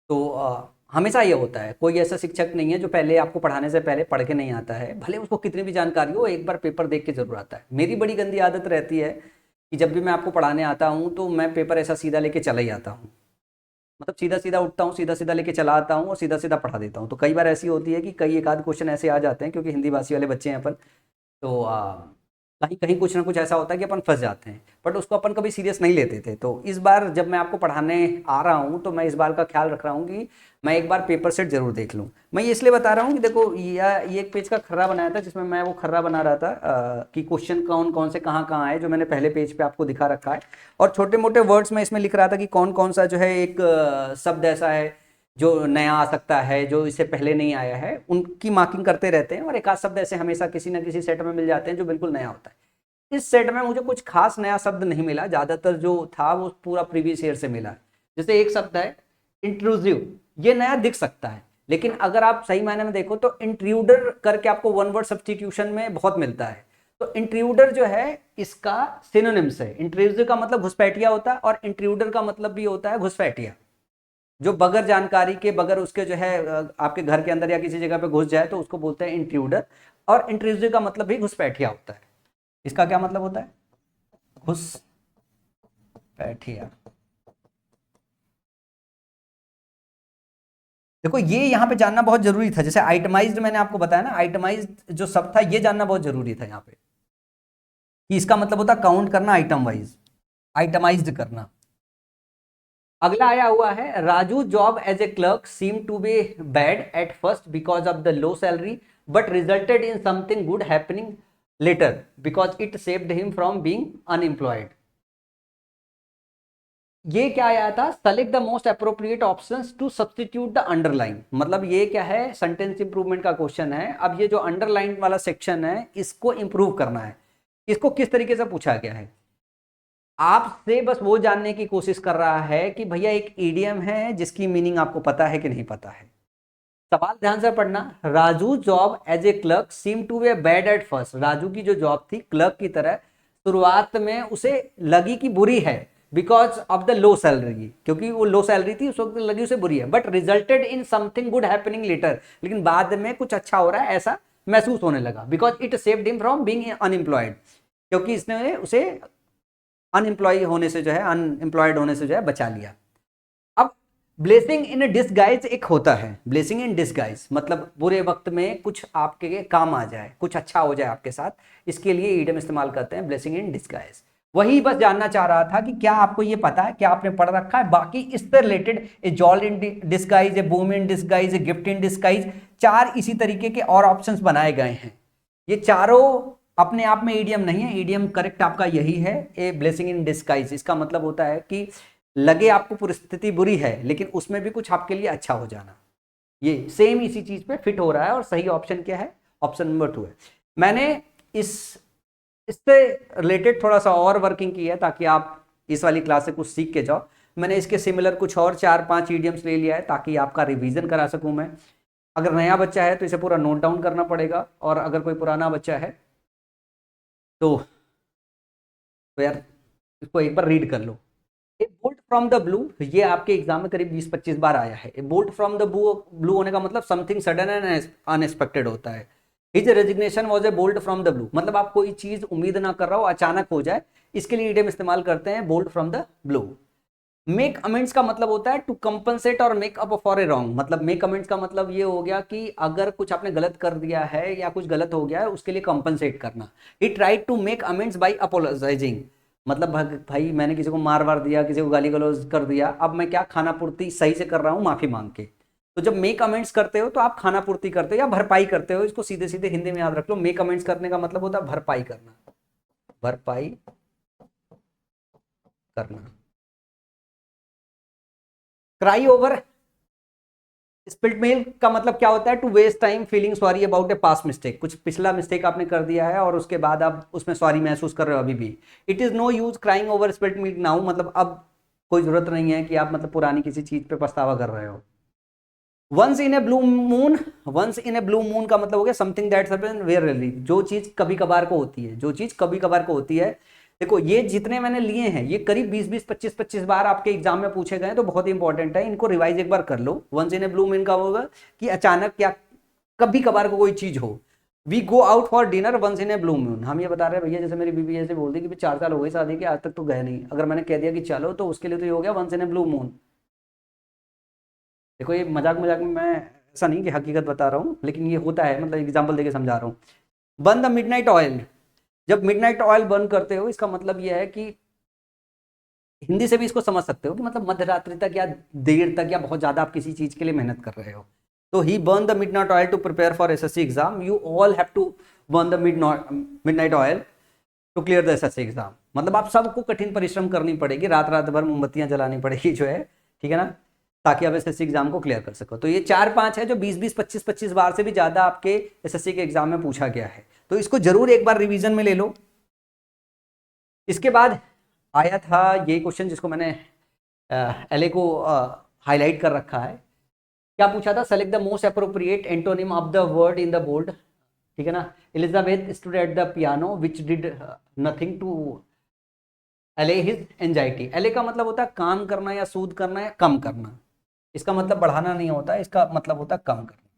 तो हमेशा ये होता है, कोई ऐसा शिक्षक नहीं है जो पहले आपको पढ़ाने से पहले पढ़ के नहीं आता है, भले उसको कितनी भी जानकारी हो, एक बार पेपर देख के जरूर आता है। मेरी बड़ी गंदी आदत रहती है कि जब भी मैं आपको पढ़ाने आता हूँ तो मैं पेपर ऐसा सीधा लेके चला ही आता हूँ, मतलब सीधा सीधा उठता हूँ, सीधा सीधा लेके चला आता हूँ और सीधा सीधा पढ़ा देता हूँ। तो कई बार ऐसी होती है कि कई एक आध क्वेश्चन ऐसे आ जाते हैं, क्योंकि हिंदी भाषी वाले बच्चे हैं अपन, तो कहीं कहीं कुछ ना कुछ ऐसा होता है कि अपन फंस जाते हैं, बट उसको अपन कभी सीरियस नहीं लेते थे। तो इस बार जब मैं आपको पढ़ाने आ रहा हूँ तो मैं इस बार का ख्याल रख रहा हूँ कि मैं एक बार पेपर सेट जरूर देख लूँ। मैं ये इसलिए बता रहा हूँ कि देखो ये एक पेज का खर्रा बनाया था जिसमें मैं वो खर्रा बना रहा था कि क्वेश्चन कौन कौन से कहाँ कहाँ आए, जो मैंने पहले पेज पे आपको दिखा रखा है। और छोटे मोटे वर्ड्स में इसमें लिख रहा था कि कौन कौन सा जो है एक शब्द ऐसा है जो नया आ सकता है, जो इससे पहले नहीं आया है, उनकी मार्किंग करते रहते हैं। और एक आध शब्द ऐसे हमेशा किसी ना किसी सेट में मिल जाते हैं जो बिल्कुल नया होता है। इस सेट में मुझे कुछ खास नया शब्द नहीं मिला, ज्यादातर जो था वो पूरा प्रीवियस ईयर से मिला। जैसे एक शब्द है इंट्रूसिव, ये नया दिख सकता है, लेकिन अगर आप सही मायने में देखो तो इंट्रूडर करके आपको वन वर्ड सब्सटीट्यूशन में बहुत मिलता है। तो इंट्रूडर जो है इसका सिनोनिम्स है। इंट्रूसिव का मतलब घुसपैठिया होता है और इंट्रूडर का मतलब भी होता है घुसपैठिया, जो बगैर जानकारी के, बगैर उसके जो है आपके घर के अंदर या किसी जगह पे घुस जाए तो उसको बोलते हैं इंट्रूडर। और इंट्रूसिव का मतलब भी घुसपैठिया होता है। इसका क्या मतलब होता है, घुस बैठिया। देखो ये यहाँ पे जानना बहुत जरूरी था, जैसे आइटमाइज्ड मैंने आपको बताया ना, आइटमाइज्ड जो शब्द था ये जानना बहुत जरूरी था यहाँ पे, कि इसका मतलब होता काउंट करना आइटम वाइज, आइटमाइज्ड करना। अगला आया हुआ है, Raju job as a clerk seem to be bad at first because of the low salary but resulted in something good happening later because it saved him from being unemployed. ये क्या आया था, select the most appropriate options to substitute the underline. मतलब ये क्या है, sentence improvement का question है। अब ये जो अंडरलाइन वाला सेक्शन है इसको इंप्रूव करना है। इसको किस तरीके से पूछा गया है, आपसे बस वो जानने की कोशिश कर रहा है कि भैया एक ईडियम है जिसकी मीनिंग आपको पता है कि नहीं पता है। सवाल ध्यान से पढ़ना, Raju job as a clerk seem to be bad at first. Raju की जो जॉब थी क्लर्क की तरह, शुरुआत में उसे लगी कि बुरी है, because of the low salary, क्योंकि वो लो सैलरी थी उस वक्त लगी उसे बुरी है, but resulted in something good happening later, लेकिन बाद में कुछ अच्छा हो रहा है ऐसा महसूस होने लगा, because it saved him from being unemployed, क्योंकि इसने उसे अनएम्प्लॉय होने से जो है, अनएम्प्लॉयड होने से जो है बचा लिया। अब ब्लेसिंग इन डिसगाइज एक होता है, ब्लेसिंग इन डिसगाइज मतलब बुरे वक्त में कुछ आपके काम आ जाए, कुछ अच्छा हो जाए आपके साथ, इसके लिए ईडियम इस्तेमाल करते हैं ब्लेसिंग इन डिसगाइज। वही बस जानना चाह रहा था कि क्या आपको ये पता है, क्या आपने पढ़ रखा है। बाकी इससे related A जॉल in disguise, A boom in disguise, a gift in disguise, 4 इसी तरीके के और ऑप्शंस बनाए गए हैं। ये चारों अपने आप में ईडियम नहीं है, ईडियम करेक्ट आपका यही है, ए ब्लेसिंग इन डिस्गाइज। इसका मतलब होता है कि लगे आपको परिस्थिति बुरी है लेकिन उसमें भी कुछ आपके लिए अच्छा हो जाना। ये सेम इसी चीज पे फिट हो रहा है और सही ऑप्शन क्या है, ऑप्शन नंबर 2 है। मैंने इस इससे रिलेटेड थोड़ा सा और वर्किंग की है ताकि आप इस वाली क्लास से कुछ सीख के जाओ। मैंने इसके सिमिलर कुछ और 4-5 ईडियम्स ले लिया है ताकि आपका रिवीजन करा सकूं मैं। अगर नया बच्चा है तो इसे पूरा नोट डाउन करना पड़ेगा, और अगर कोई पुराना बच्चा है तो यार इसको एक बार रीड कर लो। A bolt from the blue, ये आपके एग्जाम में करीब 20-25 बार आया है। A bolt from the blue होने का मतलब समथिंग सडन एंड अनएक्सपेक्टेड होता है। His resignation was a bolt from the blue, मतलब आप कोई चीज उम्मीद ना कर रहा हो, अचानक हो जाए, इसके लिए इडियम इस्तेमाल करते हैं bolt from the blue. Make amends का मतलब होता है टू कंपनसेट और make up for a wrong. मतलब मेक अमेंड्स का मतलब ये हो गया कि अगर कुछ आपने गलत कर दिया है या कुछ गलत हो गया है उसके लिए कंपनसेट करना। He tried to make amends by apologising, मतलब भाई मैंने किसी को मार वार दिया, किसी को गाली गलौज कर दिया, अब मैं क्या खाना पूर्ति सही से कर रहा हूँ माफी मांग के। तो जब मेक अमेंड्स करते हो तो आप खाना पूर्ति करते हो या भरपाई करते हो। इसको सीधे सीधे हिंदी में याद रख लो, मेक अमेंड्स करने का मतलब होता है भरपाई करना, भरपाई करना। क्राई ओवर स्पिल्ट मिल्क का मतलब क्या होता है, to waste time feeling sorry about a past mistake. कुछ पिछला मिस्टेक आपने कर दिया है और उसके बाद आप उसमें सॉरी महसूस कर रहे हो अभी भी। It is no use crying over spilt milk now, मतलब अब कोई जरूरत नहीं है कि आप मतलब पुरानी किसी चीज पे पछतावा कर रहे हो। Once in a blue moon, once in a blue moon का मतलब हो गया समथिंग दैट्स हैपन वेयरली, जो चीज कभी कभार को होती है, जो चीज कभी कभार को होती है। देखो ये जितने मैंने लिए हैं ये करीब 20-20 25-25 बार आपके एग्जाम में पूछे गए, तो बहुत ही इंपॉर्टेंट है, इनको रिवाइज एक बार कर लो। Once in a blue moon का होगा कि अचानक या कभी कभार को कोई चीज हो। We go out for dinner once in a blue moon, हम ये बता रहे हैं भैया, जैसे मेरी बीबी ऐसे बोलती कि 4 साल हो गए शादी के, आज तक तो गए नहीं, अगर मैंने कह दिया कि चलो तो उसके लिए तो ये हो गया once in a blue moon. देखो ये मजाक मजाक में मैं ऐसा नहीं कि हकीकत बता रहा हूँ, लेकिन ये होता है, मतलब एग्जाम्पल देके समझा रहा हूँ। बर्न द मिडनाइट ऑयल, जब मिडनाइट ऑयल बर्न करते हो इसका मतलब यह है कि हिंदी से भी इसको समझ सकते हो कि मतलब मध्यरात्रि तक या देर तक या बहुत ज्यादा आप किसी चीज के लिए मेहनत कर रहे हो। तो he burn the midnight oil to prepare for SSC exam, you all have to burn the midnight oil to clear the SSC exam. मतलब आप सबको कठिन परिश्रम करनी पड़ेगी, रात रात भर मोमबत्तियां जलानी पड़ेगी जो है, ठीक है ना, ताकि आप एसएससी एग्जाम को क्लियर कर सको। तो ये 4-5 है जो 20-20 25-25 बार से भी ज्यादा आपके एसएससी के एग्जाम में पूछा गया है, तो इसको जरूर एक बार रिवीजन में ले लो। इसके बाद आया था ये क्वेश्चन जिसको मैंने एलए को हाईलाइट कर रखा है। क्या पूछा था, select the most appropriate antonym of the word in the board, ठीक है ना। Elizabeth stood at the piano which did nothing to allay his anxiety. Allay का मतलब होता है काम करना या सूद करना या कम करना, इसका मतलब बढ़ाना नहीं होता, इसका मतलब होता है कम करना,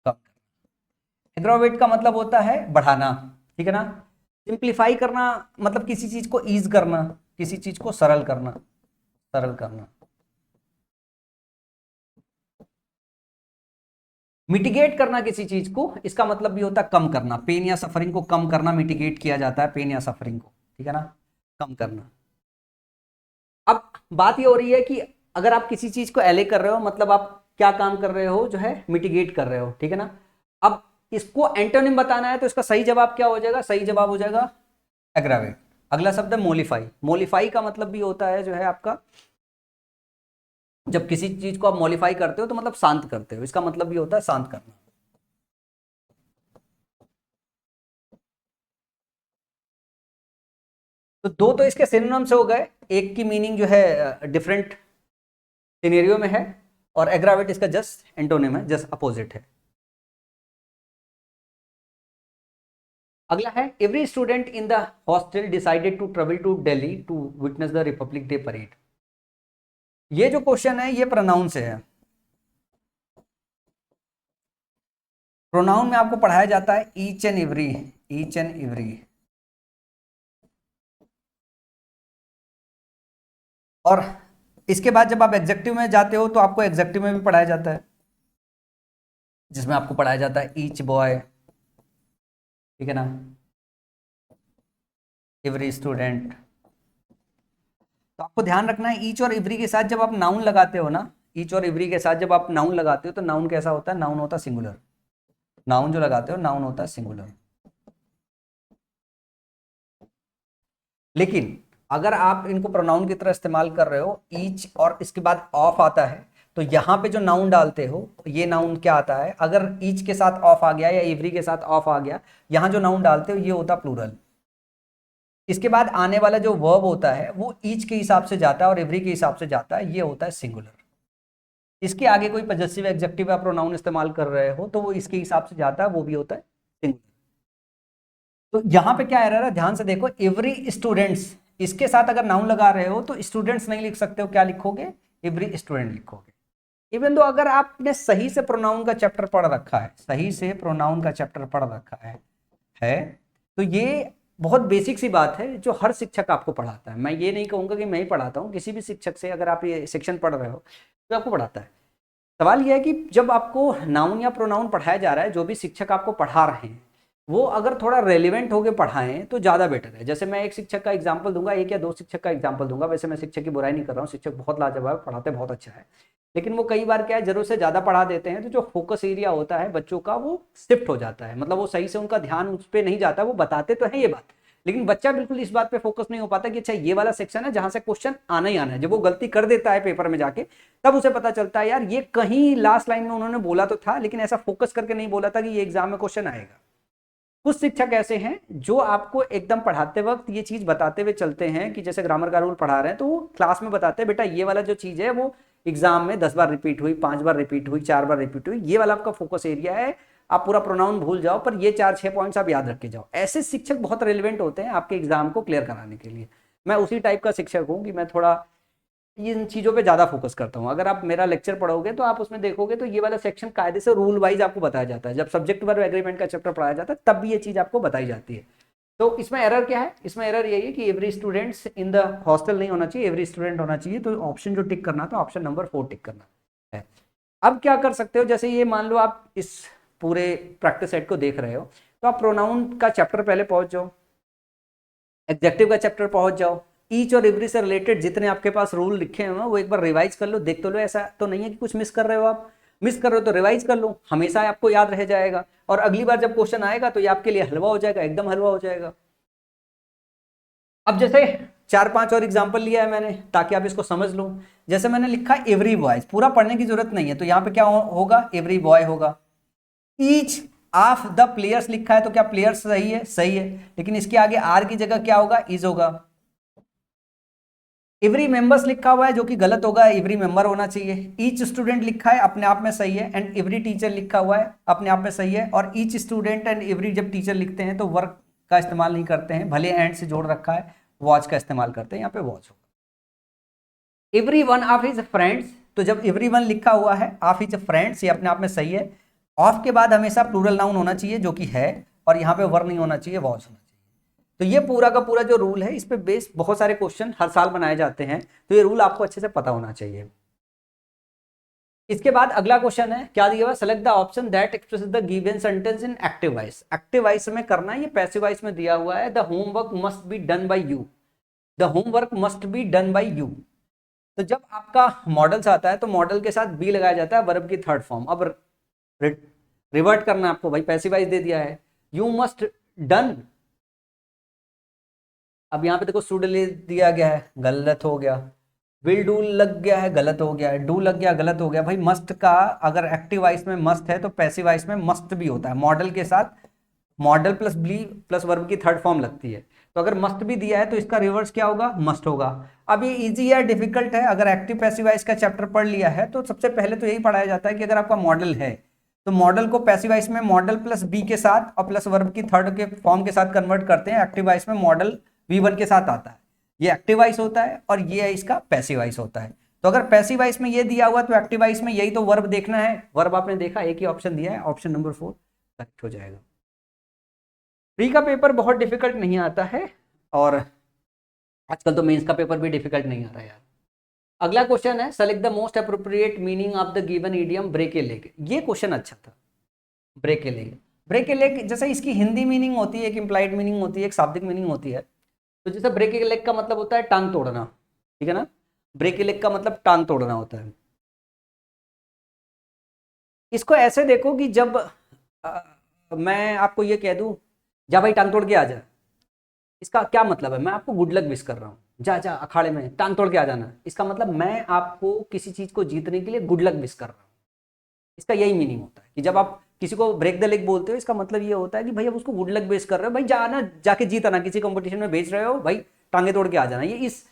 कम करना। एग्रावेट का मतलब होता है बढ़ाना, ठीक है ना। सिंप्लीफाई करना मतलब किसी चीज को ईज करना, किसी चीज को सरल करना, सरल करना। मिटिगेट करना किसी चीज को, इसका मतलब भी होता है कम करना, पेन या सफरिंग को कम करना, मिटिगेट किया जाता है पेन या सफरिंग को, ठीक है ना, कम करना। अब बात ये हो रही है कि अगर आप किसी चीज को एले कर रहे हो मतलब आप क्या काम कर रहे हो, जो है मिटिगेट कर रहे हो, ठीक है ना। अब इसको एंटोनिम बताना है तो इसका सही जवाब क्या हो जाएगा, सही जवाब हो जाएगा एग्रावेट। अगला शब्द है मोलिफाई। मोलिफाई का मतलब भी होता है जो है आपका, जब किसी चीज को आप मॉडिफाई करते हो तो मतलब शांत करते हो, इसका मतलब भी होता है शांत करना। तो दो तो इसके सिनोनिम्स हो गए, एक की मीनिंग जो है डिफरेंट सिनेरियो में है, और एग्रावेट इसका जस्ट एंटोनिम है, जस्ट अपोजिट है। अगला है every student in the hostel decided to travel to Delhi to witness the Republic Day parade. ये जो क्वेश्चन है ये प्रोनाउन से है। प्रोनाउन में आपको पढ़ाया जाता है each and every, each and every. और इसके बाद जब आप एग्जेक्टिव में जाते हो तो आपको एग्जेक्टिव में भी पढ़ाया जाता है, जिसमें आपको पढ़ाया जाता है ईच बॉय, ठीक है ना, एवरी स्टूडेंट। तो आपको ध्यान रखना है ईच और एवरी के साथ जब आप नाउन लगाते हो ना, ईच और एवरी के साथ जब आप नाउन लगाते हो तो नाउन कैसा होता है, नाउन होता है सिंगुलर। नाउन जो लगाते हो नाउन होता है सिंगुलर। लेकिन अगर आप इनको प्रोनाउन की तरह इस्तेमाल कर रहे हो, ईच और इसके बाद ऑफ आता है, तो यहां पे जो नाउन डालते हो ये नाउन क्या आता है, अगर ईच के साथ ऑफ आ गया या एवरी के साथ ऑफ आ गया, यहां जो नाउन डालते हो ये होता प्लूरल। इसके बाद आने वाला जो वर्ब होता है वो ईच के हिसाब से जाता है और एवरी के हिसाब से जाता है, ये होता है सिंगुलर। इसके आगे कोई पजेसिव एडजेक्टिव या प्रोनाउन इस्तेमाल कर रहे हो तो वो इसके हिसाब से जाता है, वो भी होता है सिंगुलर। तो यहां पे क्या एरर है, ध्यान से देखो, एवरी स्टूडेंट्स, इसके साथ अगर नाउन लगा रहे हो तो स्टूडेंट्स नहीं लिख सकते हो, क्या लिखोगे, एवरी स्टूडेंट लिखोगे। इवन दो अगर आपने सही से प्रोनाउन का चैप्टर पढ़ रखा है, सही से प्रोनाउन का चैप्टर पढ़ रखा है तो ये बहुत बेसिक सी बात है जो हर शिक्षक आपको पढ़ाता है। मैं ये नहीं कहूंगा कि मैं ही पढ़ाता हूँ, किसी भी शिक्षक से अगर आप ये सेक्शन पढ़ रहे हो तो आपको पढ़ाता है। सवाल यह है कि जब आपको नाउन या प्रोनाउन पढ़ाया जा रहा है, जो भी शिक्षक आपको पढ़ा रहे हैं वो अगर थोड़ा रेलिवेंट होकर पढ़ाएं तो ज़्यादा बेटर है। जैसे मैं एक शिक्षक का एग्जाम्पल दूंगा, एक या दो शिक्षक का एग्जाम्पल दूंगा। वैसे मैं शिक्षक की बुराई नहीं कर रहा हूँ, शिक्षक बहुत लाजवाब, पढ़ाते बहुत अच्छा है, लेकिन वो कई बार क्या है, जरूरत से ज़्यादा पढ़ा देते हैं तो जो फोकस एरिया होता है बच्चों का वो शिफ्ट हो जाता है। मतलब वो सही से उनका ध्यान उस पर नहीं जाता। वो बताते तो है ये बात, लेकिन बच्चा बिल्कुल इस बात पे फोकस नहीं हो पाता कि अच्छा ये वाला सेक्शन है जहां से क्वेश्चन आना ही आना है। जब वो गलती कर देता है पेपर में जाके, तब उसे पता चलता है यार ये कहीं लास्ट लाइन में उन्होंने बोला तो था, लेकिन ऐसा फोकस करके नहीं बोला था कि ये एग्जाम में क्वेश्चन आएगा। कुछ शिक्षक ऐसे हैं जो आपको एकदम पढ़ाते वक्त ये चीज बताते हुए चलते हैं कि जैसे ग्रामर का रूल पढ़ा रहे हैं तो वो क्लास में बताते हैं बेटा ये वाला जो चीज है वो एग्जाम में 10 बार रिपीट हुई, 5 बार रिपीट हुई, 4 बार रिपीट हुई, ये वाला आपका फोकस एरिया है। आप पूरा प्रोनाउन भूल जाओ पर ये 4-6 पॉइंट्स आप याद रख के जाओ। ऐसे शिक्षक बहुत रेलिवेंट होते हैं आपके एग्जाम को क्लियर कराने के लिए। मैं उसी टाइप का शिक्षक हूँ कि मैं थोड़ा इन चीज़ों पे ज़्यादा फोकस करता हूँ। अगर आप मेरा लेक्चर पढ़ोगे तो आप उसमें देखोगे तो ये वाला सेक्शन कायदे से रूल वाइज आपको बताया जाता है। जब सब्जेक्ट वर्ब एग्रीमेंट का चैप्टर पढ़ाया जाता है तब भी ये चीज़ आपको बताई जाती है। तो इसमें एरर क्या है, इसमें एरर यही है कि every students in the hostel नहीं होना चाहिए, एवरी स्टूडेंट होना चाहिए। तो ऑप्शन जो टिक करना था, ऑप्शन नंबर 4 टिक करना है। अब क्या कर सकते हो, जैसे ये मान लो आप इस पूरे प्रैक्टिस सेट को देख रहे हो तो आप प्रोनाउन का चैप्टर पहले पहुंच जाओ, एडजेक्टिव का चैप्टर पहुंच जाओ, ईच और एवरी से रिलेटेड जितने आपके पास रूल लिखे हैं वो एक बार रिवाइज कर लो, देख तो लो ऐसा तो नहीं है कि कुछ मिस कर रहे हो। आप मिस कर रहे हो तो रिवाइज कर लो, हमेशा आपको याद रह जाएगा और अगली बार जब क्वेश्चन आएगा तो ये आपके लिए हलवा हो जाएगा, एकदम हलवा हो जाएगा। अब जैसे 4-5 और एग्जाम्पल लिया है मैंने ताकि आप इसको समझ लो। जैसे मैंने लिखा एवरी बॉयज, पूरा पढ़ने की जरूरत नहीं है, तो यहाँ पे क्या होगा, एवरी बॉय होगा। ईच ऑफ द प्लेयर्स लिखा है तो क्या प्लेयर्स सही है, सही है, लेकिन इसके आगे आर की जगह क्या होगा, इज होगा। एवरी मेंबर्स लिखा हुआ है जो कि गलत होगा, एवरी मेंबर होना चाहिए। ईच स्टूडेंट लिखा है अपने आप में सही है, एंड एवरी टीचर लिखा हुआ है अपने आप में सही है। और ईच स्टूडेंट एंड एवरी जब टीचर लिखते हैं तो वर्क का इस्तेमाल नहीं करते हैं, भले एंड से जोड़ रखा है, वॉच का इस्तेमाल करते हैं, यहाँ पे वॉच होगा। Every one of his friends, तो जब एवरी वन लिखा हुआ है, ऑफ हिज फ्रेंड्स ये अपने आप में सही है। ऑफ के बाद हमेशा प्लूरल नाउन होना चाहिए जो कि है, और यहाँ पे वर नहीं होना चाहिए, वॉच होना चाहिए। तो ये पूरा का पूरा जो रूल है इस पे बेस बहुत सारे क्वेश्चन हर साल बनाए जाते हैं, तो ये रूल आपको अच्छे से पता होना चाहिए। इसके बाद अगला क्वेश्चन है, क्या दिया हुआ, select the option that expresses the given sentence in active voice. Active voice में करना है, ये पैसिव वॉइस में दिया हुआ है, the homework must be done by you, the homework must be done by you. तो जब आपका मॉडल्स आता है तो मॉडल के साथ बी लगाया जाता है, वर्ब की थर्ड फॉर्म। अब रिवर्ट करना है आपको, भाई पैसिव वॉइस दे दिया है, यू मस्ट डन। अब यहाँ पे देखो शुड ले दिया गया है, गलत हो गया। विल डू लग गया है, गलत हो गया है। डू लग गया, गलत हो गया। भाई मस्ट का अगर एक्टिव वॉइस में मस्ट है तो पैसिव वॉइस में मस्ट भी होता है, मॉडल के साथ model plus B plus verb की थर्ड फॉर्म लगती है। तो अगर मस्ट भी दिया है तो इसका रिवर्स क्या होगा, मस्ट होगा। अब ये इजी या डिफिकल्ट है, अगर एक्टिव पैसिव वॉइस का चैप्टर पढ़ लिया है तो सबसे पहले तो यही पढ़ाया जाता है कि अगर आपका मॉडल है तो मॉडल को पैसिव वॉइस में मॉडल प्लस बी के साथ और प्लस वर्ब की थर्ड के फॉर्म के साथ कन्वर्ट करते हैं। एक्टिव वॉइस में मॉडल V1 के साथ आता है, ये एक्टिव वॉइस होता है, और ये इसका पैसिव वॉइस होता है। तो अगर पैसिव वॉइस में ये दिया हुआ तो एक्टिव वॉइस में यही तो वर्ब देखना है। वर्ब आपने देखा, एक ही ऑप्शन दिया है, ऑप्शन नंबर 4 करेक्ट हो जाएगा। प्री का पेपर बहुत डिफिकल्ट नहीं आता है, और आजकल तो मेंस का पेपर भी डिफिकल्ट नहीं आ रहा यार। अगला क्वेश्चन है, select the most appropriate meaning of the given idiom break a leg. ये क्वेश्चन अच्छा था, break a leg. Break a leg जैसे इसकी हिंदी मीनिंग होती है, एक इंप्लाइड मीनिंग होती है, एक शाब्दिक मीनिंग होती है। तो जैसे ब्रेक ए लेग का मतलब होता है टांग तोड़ना, ठीक है ना, ब्रेक ए लेग का मतलब टांग तोड़ना होता है। इसको ऐसे देखो कि जब मैं आपको ये कह दूं जा भाई टांग तोड़ के आ जा, इसका क्या मतलब है? मैं आपको गुड लक विश कर रहा हूँ, जा जा अखाड़े में टांग तोड़ के आ जाना, इसका मतलब मैं आपको किसी चीज को जीतने के लिए गुड लक विश कर रहा हूँ। इसका यही मीनिंग होता है कि जब आप किसी को ब्रेक द लेग बोलते हो, इसका मतलब ये होता है कि भाई आप उसको गुड लक विश कर रहे हो, भाई जाना जाके जीतना, किसी कंपटीशन में बेच रहे हो भाई, टांगे तोड़ के आ जाना, ये इस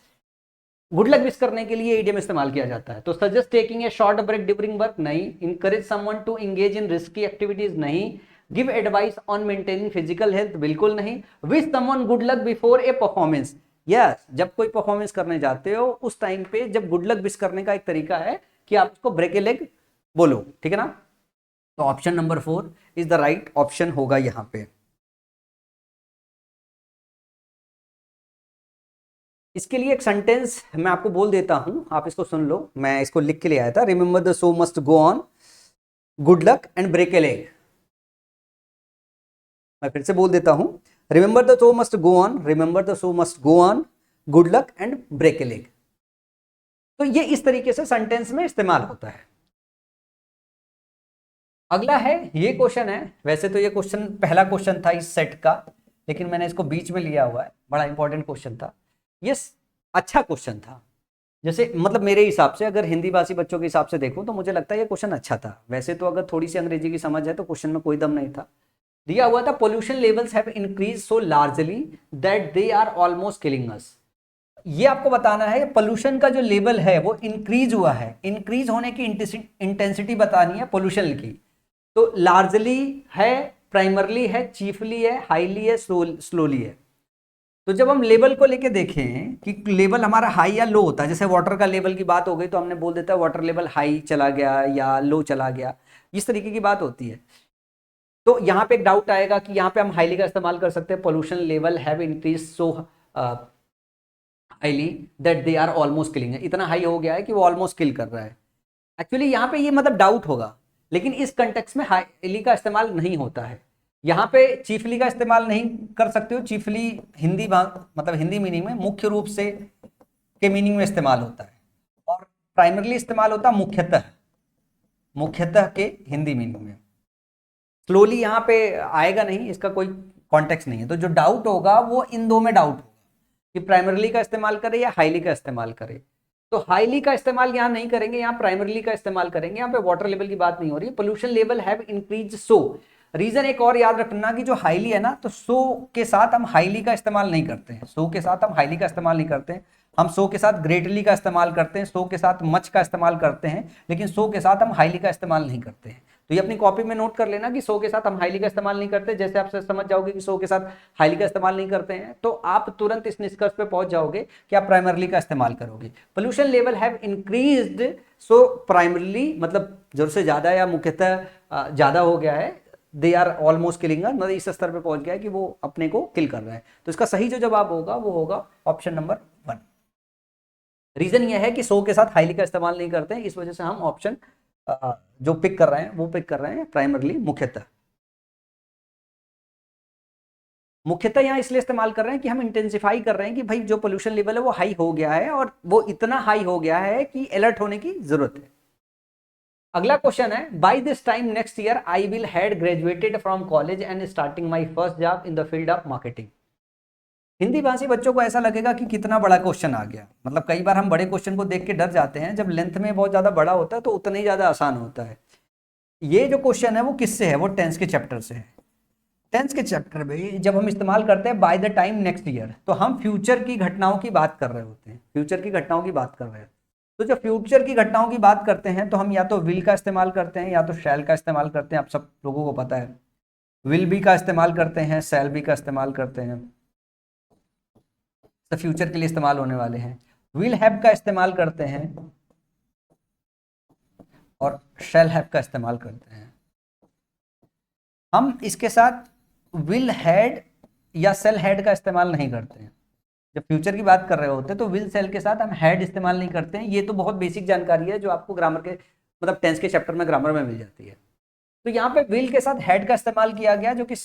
गुड लक विश करने के लिए इडियम इस्तेमाल किया जाता है। तो suggest taking a short break during work नहीं, encourage someone to engage in risky activities नहीं, give advice on maintaining physical health बिल्कुल नहीं, wish someone good luck before a performance. Yes, जब कोई परफॉर्मेंस करने जाते हो उस टाइम पे जब गुड लक विश करने का एक तरीका है कि आप उसको ब्रेक ए लेग बोलो, ठीक है ना। तो option number 4 is the right option होगा यहां पे। इसके लिए एक सेंटेंस मैं आपको बोल देता हूं, आप इसको सुन लो, मैं इसको लिख के ले आया था। Remember the show must go on, good luck and break a leg. मैं फिर से बोल देता हूं, remember the show must go on, remember the show must go on, good luck and break a leg. तो ये इस तरीके से सेंटेंस में इस्तेमाल होता है। अगला है, ये क्वेश्चन है, वैसे तो ये क्वेश्चन पहला क्वेश्चन था इस सेट का, लेकिन मैंने इसको बीच में लिया हुआ है, बड़ा इंपॉर्टेंट क्वेश्चन था ये, अच्छा क्वेश्चन था। जैसे मतलब मेरे हिसाब से अगर हिंदी भाषी बच्चों के हिसाब से देखूं तो मुझे लगता है ये क्वेश्चन अच्छा था। वैसे तो अगर थोड़ी सी अंग्रेजी की समझ है तो क्वेश्चन में कोई दम नहीं था। दिया हुआ था pollution levels have increase so largely that they are almost killing us. ये आपको बताना है पोल्यूशन का जो लेवल है वो इंक्रीज हुआ है, इंक्रीज होने की इंटेंसिटी बतानी है पोल्यूशन की। तो लार्जली है, प्राइमरली है, चीफली है, हाईली है, स्लोली है। तो जब हम लेवल को लेके देखें कि लेवल हमारा हाई या लो होता है, जैसे वाटर का लेवल की बात हो गई तो हमने बोल देता है वाटर लेवल हाई चला गया या लो चला गया, इस तरीके की बात होती है। तो यहाँ पे एक डाउट आएगा कि यहाँ पे हम हाईली का इस्तेमाल कर सकते हैं, pollution level have increase so highly that they are almost killing, इतना हाई हो गया है कि वो ऑलमोस्ट किल कर रहा है। एक्चुअली यहाँ पे ये मतलब डाउट होगा, लेकिन इस कंटेक्स्ट में हाईली का इस्तेमाल नहीं होता है। यहाँ पे चीफली का इस्तेमाल नहीं कर सकते हो, चीफली हिंदी मतलब हिंदी मीनिंग में मुख्य रूप से के मीनिंग में इस्तेमाल होता है, और प्राइमरली इस्तेमाल होता है मुख्यतः, मुख्यतः के हिंदी मीनिंग में। स्लोली यहाँ पे आएगा नहीं, इसका कोई कॉन्टेक्स्ट नहीं है। तो जो डाउट होगा वो इन दो में डाउट होगा कि प्राइमरली का इस्तेमाल करे या हाईली का इस्तेमाल करे। तो हाईली का इस्तेमाल यहाँ नहीं करेंगे, यहाँ प्राइमरली का इस्तेमाल करेंगे। यहाँ पे वाटर लेवल की बात नहीं हो रही है। Pollution level have increase so, reason एक और याद रखना कि जो हाईली है ना, तो सो के साथ हम हाईली का इस्तेमाल नहीं करते हैं, सो के साथ हम हाईली का इस्तेमाल नहीं करते हैं। हम सो के साथ ग्रेटली का इस्तेमाल करते हैं, सो के साथ मच का इस्तेमाल करते हैं, लेकिन सो के साथ हम हाईली का इस्तेमाल नहीं करते हैं। तो ये अपनी कॉपी में नोट कर लेना कि सो के साथ हम हाईली का इस्तेमाल नहीं करते। जैसे आप समझ जाओगे कि सो के साथ हाईली का इस्तेमाल नहीं करते हैं, तो आप तुरंत इस निष्कर्ष पे पहुंच जाओगे कि आप प्राइमरली का इस्तेमाल करोगे। Pollution level have increased so primarily मतलब जरूर से ज्यादा या मुख्यतः ज्यादा हो गया है, दे आर ऑलमोस्ट किलिंग, मतलब इस स्तर पे पहुंच गया है कि वो अपने को किल कर रहा है। तो इसका सही जो जवाब होगा वो होगा ऑप्शन नंबर 1। रीजन ये है कि सो के साथ हाईली का इस्तेमाल नहीं करते हैं, इस वजह से हम ऑप्शन जो पिक कर रहे हैं वो पिक कर रहे हैं प्राइमरली, मुख्यतः। मुख्यतः यहाँ इसलिए इस्तेमाल कर रहे हैं कि हम इंटेंसिफाई कर रहे हैं कि भाई जो पोल्यूशन लेवल है वो हाई हो गया है, और वो इतना हाई हो गया है कि अलर्ट होने की जरूरत है। अगला क्वेश्चन है, by this time next year I will had graduated from college and starting my first job in the field of marketing. Hindi भाषी बच्चों को ऐसा लगेगा कि कितना बड़ा क्वेश्चन आ गया। मतलब कई बार हम बड़े क्वेश्चन को देख के डर जाते हैं, जब लेंथ में बहुत ज्यादा बड़ा होता है तो उतना ही ज्यादा आसान होता है। ये जो क्वेश्चन है वो किससे है? वो टेंस के चैप्टर से है। टेंस के चैप्टर में जब हम इस्तेमाल करते हैं by the time next year, तो हम फ्यूचर की घटनाओं की बात कर रहे होते हैं, फ्यूचर की घटनाओं की बात कर रहे हैं। तो जब फ्यूचर की घटनाओं की बात करते हैं तो हम या तो विल का इस्तेमाल करते हैं या तो शैल का इस्तेमाल करते हैं, आप सब लोगों को पता है। विल बी का इस्तेमाल करते हैं, शैल बी का इस्तेमाल करते हैं, तो फ्यूचर के लिए इस्तेमाल होने वाले हैं। विल हैव का इस्तेमाल करते हैं और शैल हैव का इस्तेमाल करते हैं। हम इसके साथ विल हैड या सेल हैड का इस्तेमाल नहीं करते हैं। जब फ्यूचर की बात कर रहे होते हैं तो विल सेल के साथ हम हैड इस्तेमाल नहीं करते हैं। ये तो बहुत बेसिक जानकारी है जो आपको ग्रामर के मतलब टेंस के चैप्टर में ग्रामर में मिल जाती है। तो यहाँ पे विल के साथ हैड का इस्तेमाल किया गया, जो कि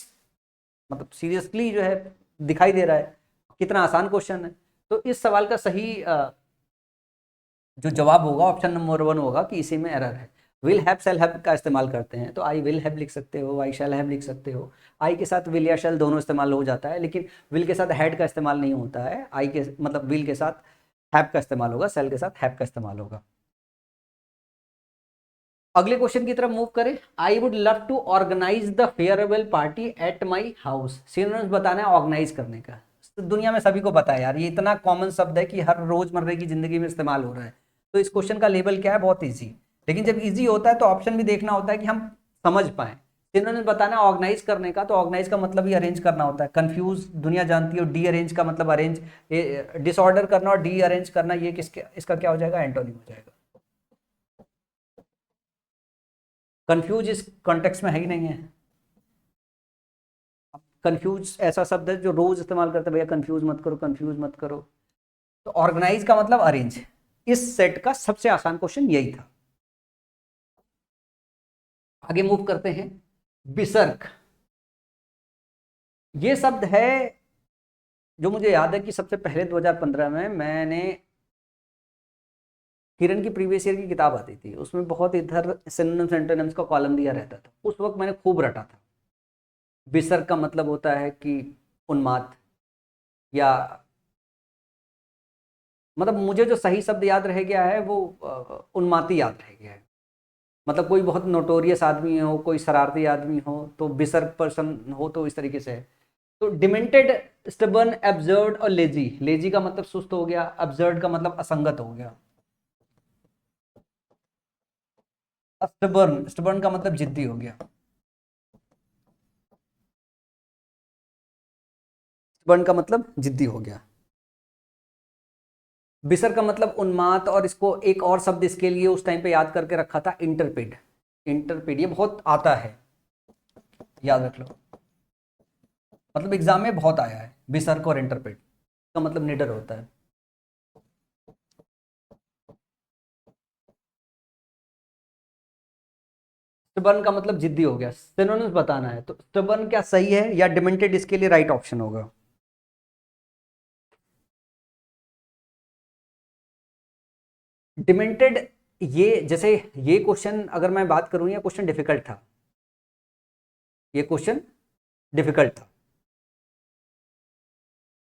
मतलब सीरियसली जो है दिखाई दे रहा है कितना आसान क्वेश्चन है। तो इस सवाल का सही जो जवाब होगा ऑप्शन नंबर 1 होगा कि इसी में एरर है। विल हैव शेल हैव का इस्तेमाल करते हैं तो आई विल हैव लिख सकते हो, आई शैल हैव लिख सकते हो। आई के साथ विल या शैल दोनों इस्तेमाल हो जाता है, लेकिन विल के साथ हैड का इस्तेमाल नहीं होता है। आई के मतलब विल के साथ हैव का इस्तेमाल होगा, शेल के साथ हैव का इस्तेमाल होगा। अगले क्वेश्चन की तरफ मूव करें। I would love to organise the farewell party at my house. Synonyms बताना है ऑर्गेनाइज करने का। तो दुनिया में सभी को पता है यार, ये इतना कॉमन शब्द है कि हर रोजमर्रा की जिंदगी में इस्तेमाल हो रहा है। तो इस क्वेश्चन का लेवल क्या है, बहुत ईजी। लेकिन जब ईजी होता है तो ऑप्शन भी देखना होता है कि हम समझ पाए। सिनोनिम्स बताना है ऑर्गेनाइज करने का, तो ऑर्गेनाइज का मतलब ही अरेंज करना होता है। कंफ्यूज दुनिया जानती है, डी अरेंज का मतलब अरेंज, डिसऑर्डर करना और डी अरेंज करना, ये किसके इसका क्या हो जाएगा, एंटोनिम हो जाएगा। कंफ्यूज इस कॉन्टेक्स्ट में है ही नहीं है। कंफ्यूज ऐसा शब्द है जो रोज इस्तेमाल करते हैं, भैया कंफ्यूज मत करो, कंफ्यूज मत करो। तो ऑर्गेनाइज का मतलब अरेंज। इस सेट का सबसे आसान क्वेश्चन यही था। आगे मूव करते हैं। विसर्ग, ये शब्द है जो मुझे याद है कि सबसे पहले 2015 में मैंने किरण की प्रीवियस ईयर की किताब आती थी, उसमें बहुत इधर सिनोनिम्स एंटोनिम्स का कॉलम दिया रहता था। उस वक्त मैंने खूब रटा था। विसर्ग का मतलब होता है कि उन्माद, या मतलब मुझे जो सही शब्द याद रह गया है वो उन्मादी याद रह गया है। मतलब कोई बहुत नोटोरियस आदमी हो, कोई शरारती आदमी हो, तो विसर्ग पर्सन हो, तो इस तरीके से है। तो डिमेंटेड, स्टबर्न, एब्जर्ड और लेजी। लेजी का मतलब सुस्त हो गया, एब्जर्ड का मतलब असंगत हो गया। स्टबर्न, स्टबर्न का मतलब जिद्दी हो गया। स्टबर्न का मतलब जिद्दी हो गया। बिसर का मतलब उन्माद, और इसको एक और शब्द इसके लिए उस टाइम पे याद करके रखा था, इंटरपेड। इंटरपेड ये बहुत आता है, याद रख लो। मतलब एग्जाम में बहुत आया है बिसर्क और इंटरपेड का मतलब निडर होता है। स्टबर्न का मतलब जिद्दी हो गया। सिनोनिम्स बताना है तो स्टबर्न क्या सही है या डिमेंटेड, इसके लिए राइट ऑप्शन होगा। डिमेंटेड, ये जैसे ये क्वेश्चन अगर मैं बात करूं, ये क्वेश्चन डिफिकल्ट था, ये क्वेश्चन डिफिकल्ट था।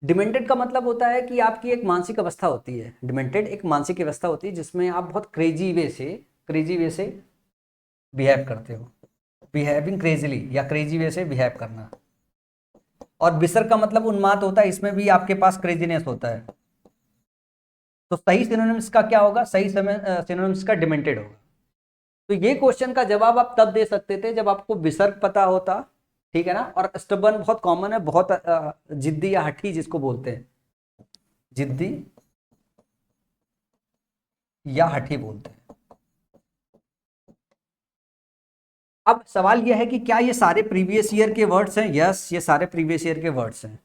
डिमेंटेड का मतलब होता है कि आपकी एक मानसिक अवस्था होती है। डिमेंटेड एक मानसिक अवस्था होती है जिसमें आप बहुत क्रेजी वे से बिहेव करते हो। बिहेविंग क्रेजीली या क्रेजी वे से बिहेव करना। और बिसर का मतलब उन्माद होता है, इसमें भी आपके पास क्रेजीनेस होता है। तो सही सिनोनिम्स का क्या होगा, सही सिनोनिम्स का डिमेंटेड होगा। तो ये क्वेश्चन का जवाब आप तब दे सकते थे जब आपको विसर्ग पता होता, ठीक है ना। और स्टबर्न बहुत कॉमन है, बहुत जिद्दी या हठी जिसको बोलते हैं, जिद्दी या हठी बोलते हैं। अब सवाल यह है कि क्या ये सारे प्रीवियस ईयर के वर्ड्स हैं। यस, ये सारे प्रीवियस ईयर के वर्ड्स हैं।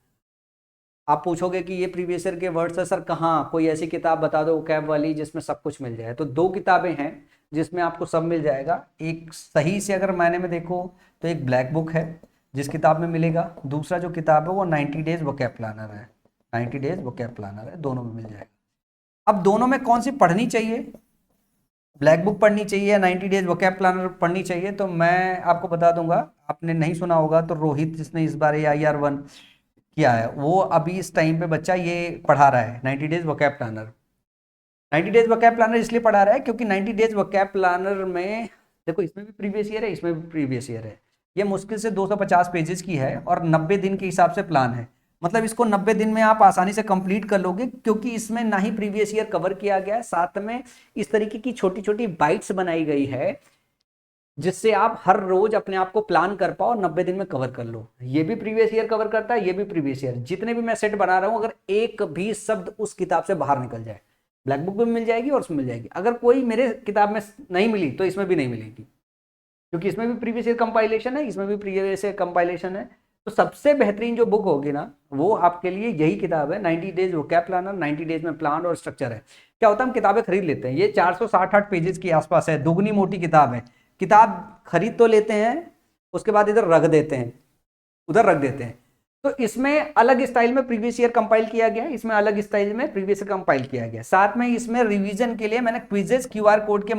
आप पूछोगे कि ये प्रीवियस ईयर के वर्ड्स है सर कहाँ, कोई ऐसी किताब बता दो कैब वाली जिसमें सब कुछ मिल जाए। तो दो किताबें हैं जिसमें आपको सब मिल जाएगा। एक सही से अगर मायने में देखो तो एक ब्लैक बुक है जिस किताब में मिलेगा, दूसरा जो किताब है वो 90 डेज वोकैब प्लानर है। 90 डेज वोकैब प्लानर है, दोनों में मिल जाएगा। अब दोनों में कौन सी पढ़नी चाहिए, ब्लैक बुक पढ़नी चाहिए या 90 डेज वोकैब प्लानर पढ़नी चाहिए, तो मैं आपको बता दूंगा। आपने नहीं सुना होगा तो रोहित जिसने इस बार IR1 किया है, वो अभी इस टाइम पे बच्चा ये पढ़ा रहा है 90 days vocab planner. 90 days vocab planner इसलिए पढ़ा रहा है क्योंकि 90 डेज वोकैब प्लानर में देखो, इसमें भी प्रीवियस ईयर है, इसमें भी प्रीवियस ईयर है। ये मुश्किल से 250 पेजेस की है और 90 दिन के हिसाब से प्लान है। मतलब इसको 90 दिन में आप आसानी से कंप्लीट कर लोगे, क्योंकि इसमें ना ही प्रीवियस ईयर कवर किया गया है, साथ में इस तरीके की छोटी छोटी बाइट्स बनाई गई है जिससे आप हर रोज अपने आप को प्लान कर पाओ और 90 दिन में कवर कर लो। ये भी प्रीवियस ईयर कवर करता है, ये भी प्रीवियस ईयर। जितने भी मैं सेट बना रहा हूं, अगर एक भी शब्द उस किताब से बाहर निकल जाए, ब्लैक बुक में मिल जाएगी और उसमें मिल जाएगी। अगर कोई मेरे किताब में नहीं मिली तो इसमें भी नहीं मिलेगी, क्योंकि इसमें भी प्रीवियस ईयर कंपाइलेशन है, इसमें भी प्रीवियस ईयर कंपाइलेशन है। तो सबसे बेहतरीन जो बुक होगी ना, वो आपके लिए यही किताब है, 90 डेज वोकैब प्लानर। 90 डेज में प्लान और स्ट्रक्चर है। क्या होता है, हम किताबें खरीद लेते हैं, ये 468 पेजेस के आसपास है, दुगनी मोटी किताब है। किताब खरीद तो लेते हैं, उसके बाद इधर रख देते हैं, उधर रख देते हैं। तो इसमें अलग स्टाइल में प्रीवियस ईयर कंपाइल किया गया, इसमें अलग स्टाइल में प्रीवियस ईयर कंपाइल किया गया। साथ में इसमें रिवीजन के लिए मैंने क्विजेस क्यूआर कोड के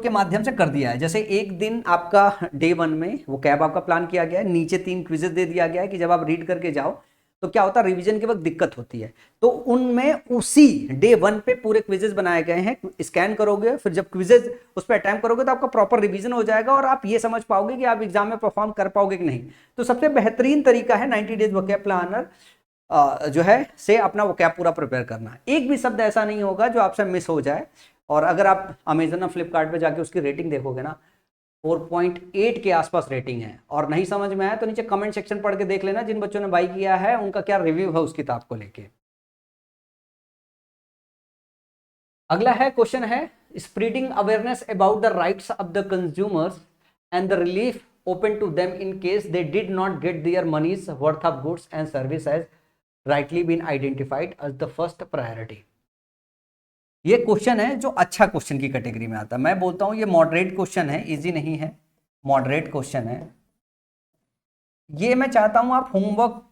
माध्यम से कर दिया है। जैसे एक दिन आपका डे 1 में वो कैब आपका प्लान किया गया है, नीचे 3 क्विजेस दे दिया गया है कि जब आप रीड करके जाओ तो क्या होता है, रिवीजन के वक्त दिक्कत होती है। तो उनमें उसी डे 1 पे पूरे क्विजेस बनाए गए हैं। स्कैन करोगे, फिर जब क्विजेस उस पर अटेम्प्ट करोगे तो आपका प्रॉपर रिवीजन हो जाएगा और आप ये समझ पाओगे कि आप एग्जाम में परफॉर्म कर पाओगे कि नहीं। तो सबसे बेहतरीन तरीका है 90 डेज वोकैब प्लानर जो है से अपना वोकैब पूरा प्रिपेयर करना। एक भी शब्द ऐसा नहीं होगा जो आपसे मिस हो जाए। और अगर आप अमेजन और फ्लिपकार्ट पे जाके उसकी रेटिंग देखोगे ना, 4.8 के आसपास रेटिंग है। और नहीं समझ में आया तो नीचे कमेंट सेक्शन पढ़ के देख लेना, जिन बच्चों ने बाई किया है उनका क्या रिव्यू है उस किताब को लेके। अगला है क्वेश्चन है, spreading awareness about the rights of the consumers and the relief open to them in case they did not get their money's worth of goods and service has rightly been identified as the first priority. ये question है जो अच्छा question की category में आता है। मैं बोलता हूं ये मॉडरेट क्वेश्चन है, इजी नहीं है, मॉडरेट क्वेश्चन है। ये मैं चाहता हूं आप होमवर्क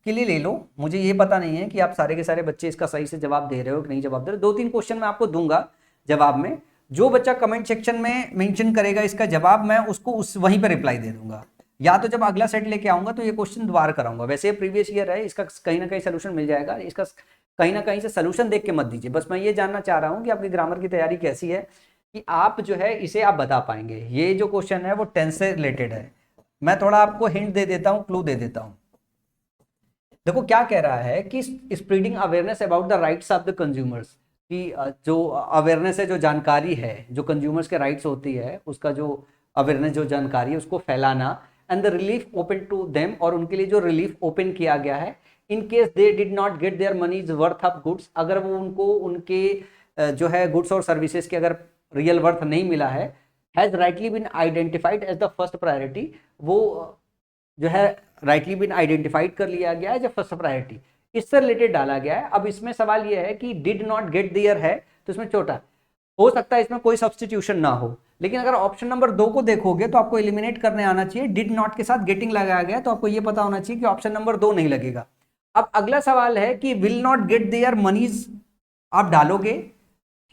के लिए ले लो। मुझे ये पता नहीं है कि आप सारे के सारे बच्चे इसका सही से जवाब दे रहे हो कि नहीं जवाब दे रहे हो। 2-3 क्वेश्चन मैं आपको दूंगा जवाब में, जो बच्चा कमेंट सेक्शन में मेंशन करेगा इसका जवाब, मैं उसको वहीं पर रिप्लाई दे दूंगा। या तो जब अगला सेट लेके आऊंगा तो ये क्वेश्चन दोबारा कराऊंगा। वैसे ये प्रीवियस ईयर है, इसका कहीं ना कहीं सोल्यूशन मिल जाएगा। इसका कहीं ना कहीं से सोल्यूशन देख के मत दीजिए। बस मैं ये जानना चाह रहा हूँ कि आपकी ग्रामर की तैयारी कैसी है, कि आप जो है इसे आप बता पाएंगे। ये जो क्वेश्चन है वो टेंस से रिलेटेड है। मैं थोड़ा आपको हिंट दे देता हूँ, क्लू दे देता हूँ। देखो क्या कह रहा है कि spreading awareness about the rights of the consumers, कि जो अवेयरनेस है, जो जानकारी है, जो कंज्यूमर्स के राइट्स होती है, उसका जो अवेयरनेस, जो जानकारी है उसको फैलाना, and the relief open to them, और उनके लिए जो रिलीफ ओपन किया गया है in case they did not get their money's worth of goods, अगर वो उनको उनके जो है गुड्स और सर्विसेज के अगर रियल वर्थ नहीं मिला है, has rightly been identified as the first priority, वो जो है राइटली बीन आइडेंटिफाइड कर लिया गया है जब फर्स्ट प्रायोरिटी, इससे रिलेटेड डाला गया है। अब इसमें सवाल यह है कि डिड नॉट गेट देयर है तो इसमें छोटा हो सकता है, इसमें कोई सब्सटीट्यूशन ना हो। लेकिन अगर ऑप्शन नंबर 2 को देखोगे तो आपको एलिमिनेट करने आना चाहिए। डिड नॉट के साथ गेटिंग लगाया गया तो आपको यह पता होना चाहिए कि ऑप्शन नंबर 2 नहीं लगेगा। अब अगला सवाल है कि will not get their money's आप डालोगे,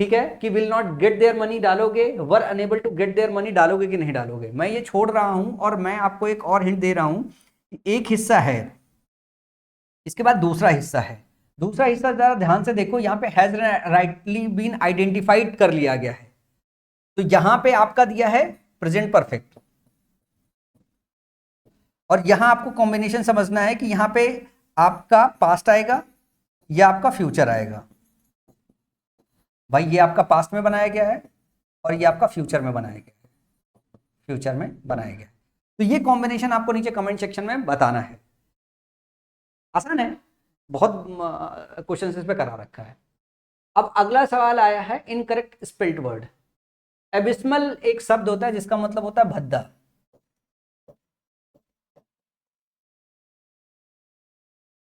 ठीक है, कि will not get their money डालोगे, were unable to get their money डालोगे कि नहीं डालोगे। मैं ये छोड़ रहा हूं और मैं आपको एक और हिंट दे रहा हूं। एक हिस्सा है, इसके बाद दूसरा हिस्सा है। दूसरा हिस्सा जरा ध्यान से देखो, यहां पे हैज राइटली बीन आइडेंटिफाइड कर लिया गया है, तो यहां पे आपका दिया है प्रेजेंट परफेक्ट, और यहां आपको कॉम्बिनेशन समझना है कि यहां पे आपका पास्ट आएगा या आपका फ्यूचर आएगा। भाई ये आपका पास्ट में बनाया गया है और ये आपका फ्यूचर में बनाया गया है, फ्यूचर में बनाया गया है। तो ये कॉम्बिनेशन आपको नीचे कमेंट सेक्शन में बताना है। आसान है, बहुत क्वेश्चन इस पे करा रखा है। अब अगला सवाल आया है इनकरेक्ट स्पेल्ड वर्ड। एबिस्मल एक शब्द होता है जिसका मतलब होता है भद्दा।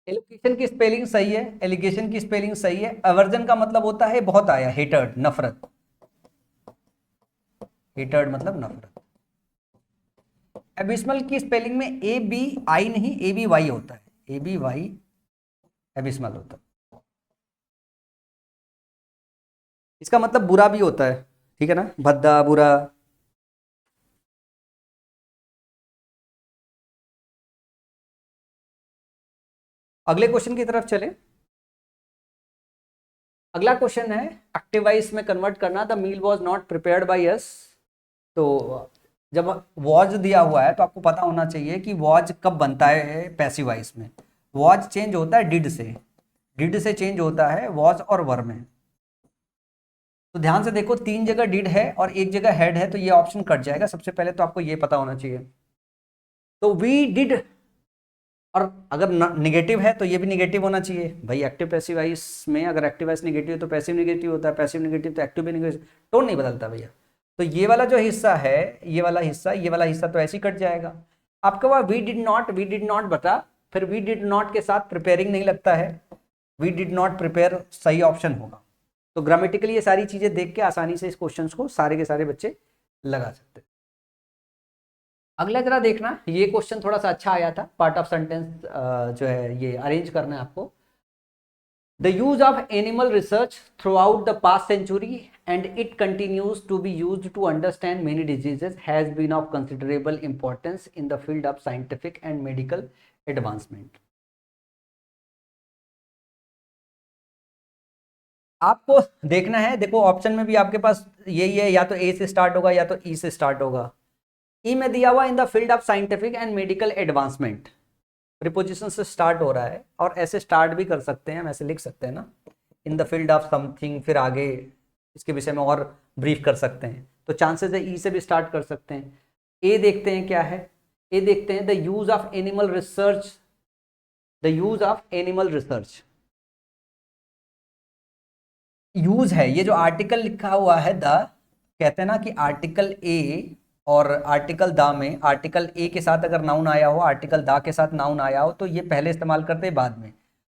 एलोकेशन की स्पेलिंग सही है, एलिगेशन की स्पेलिंग सही है। अवर्जन का मतलब होता है बहुत आया, हेटर्ड नफरत, हेटर्ड मतलब नफरत। एबिस्मल की स्पेलिंग में ए बी आई नहीं, ए बी वाई होता है, ए बी वाई एबिस्मल होता है। इसका मतलब बुरा भी होता है, ठीक है ना, भद्दा बुरा। अगले क्वेश्चन की तरफ चले। अगला क्वेश्चन है एक्टिव वॉइस में कन्वर्ट करना। The meal was not prepared by us. तो जब वॉज दिया हुआ है तो आपको पता होना चाहिए कि वॉज कब बनता है पैसिव वॉइस में। वॉज चेंज होता है डिड से चेंज होता है वॉज और वर में। तो ध्यान से देखो, 3 जगह डिड है और 1 जगह हैड है, तो ये ऑप्शन कट जाएगा। सबसे पहले तो आपको ये पता होना चाहिए। तो वी डिड, और अगर निगेटिव है तो ये भी निगेटिव होना चाहिए भाई। एक्टिव पैसिव वॉइस में अगर एक्टिव वॉइस निगेटिव तो पैसिव निगेटिव होता है, पैसिव निगेटिव तो एक्टिव भी निगेटिव, टोन नहीं बदलता भैया। तो ये वाला जो हिस्सा है, ये वाला हिस्सा तो ऐसे ही कट जाएगा। आपके पास वी डिड नॉट बता, फिर वी डिड नॉट के साथ प्रिपेयरिंग नहीं लगता है, वी डिड नॉट प्रिपेयर सही ऑप्शन होगा। तो ग्रामेटिकली ये सारी चीजें देख के आसानी से इस क्वेश्चन को सारे के सारे बच्चे लगा सकते हैं। अगला जरा देखना, ये क्वेश्चन थोड़ा सा अच्छा आया था, पार्ट ऑफ सेंटेंस जो है ये अरेंज करना है आपको। The use of animal research throughout the past century and it continues to be used to understand many diseases has been of considerable importance in the field of scientific and medical advancement। आपको देखना है, देखो option में भी आपके पास यही है, या तो ए से स्टार्ट होगा या तो ई से स्टार्ट होगा। ई में दिया हुआ इन the field of scientific and medical advancement, preposition से स्टार्ट हो रहा है, और ऐसे स्टार्ट भी कर सकते हैं, हम ऐसे लिख सकते हैं ना, इन द फील्ड ऑफ समथिंग, फिर आगे इसके विषय में और ब्रीफ कर सकते हैं। तो चांसेस है ई से भी स्टार्ट कर सकते हैं। ए देखते हैं क्या है, ए देखते हैं the use of animal research, the use of animal research. Use है, ये जो आर्टिकल लिखा हुआ है द, कहते हैं ना कि आर्टिकल ए और आर्टिकल द में, आर्टिकल ए के साथ अगर नाउन आया हो, आर्टिकल द के साथ नाउन आया हो, तो ये पहले इस्तेमाल करते हैं बाद में।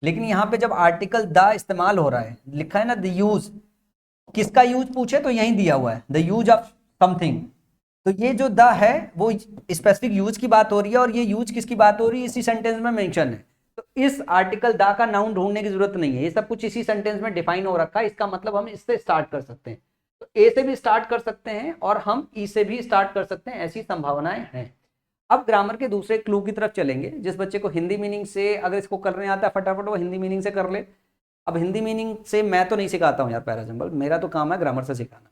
लेकिन यहाँ पे जब आर्टिकल द इस्तेमाल हो रहा है, लिखा है ना द यूज, किसका यूज पूछे तो यही दिया हुआ है, द यूज ऑफ समथिंग। तो ये जो द है वो स्पेसिफिक यूज की बात हो रही है, और ये यूज किसकी बात हो रही है, इसी सेंटेंस में मेंशन है। तो इस आर्टिकल द का नाउन ढूंढने की जरूरत नहीं है, ये सब कुछ इसी सेंटेंस में डिफाइन हो रखा है। इसका मतलब हम इससे स्टार्ट कर सकते हैं, तो ए से भी स्टार्ट कर सकते हैं और हम ई से भी स्टार्ट कर सकते हैं, ऐसी संभावनाएं हैं। अब ग्रामर के दूसरे क्लू की तरफ चलेंगे। जिस बच्चे को हिंदी मीनिंग से अगर इसको करने आता है फटाफट वो हिंदी मीनिंग से कर ले। अब हिंदी मीनिंग से मैं तो नहीं सिखाता हूँ यार पैराजंबल, मेरा तो काम है ग्रामर से सिखाना।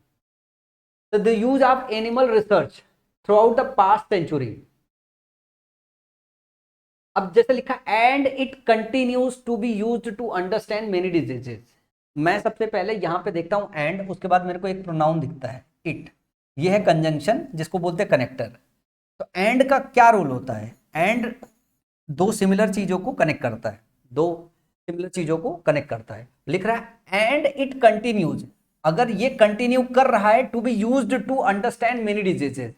तो the use of animal research throughout the past century, अब जैसे लिखा and it continues to be used to understand many diseases. मैं सबसे पहले यहां पे देखता हूं एंड, उसके बाद मेरे को एक प्रोनाउन दिखता है इट, ये है कंजंक्शन जिसको बोलते हैं कनेक्टर। तो एंड का क्या रोल होता है, एंड दो सिमिलर चीजों को कनेक्ट करता है, दो सिमिलर चीजों को कनेक्ट करता है। लिख रहा है एंड इट कंटिन्यूज, अगर ये कंटिन्यू कर रहा है to be used to understand many diseases,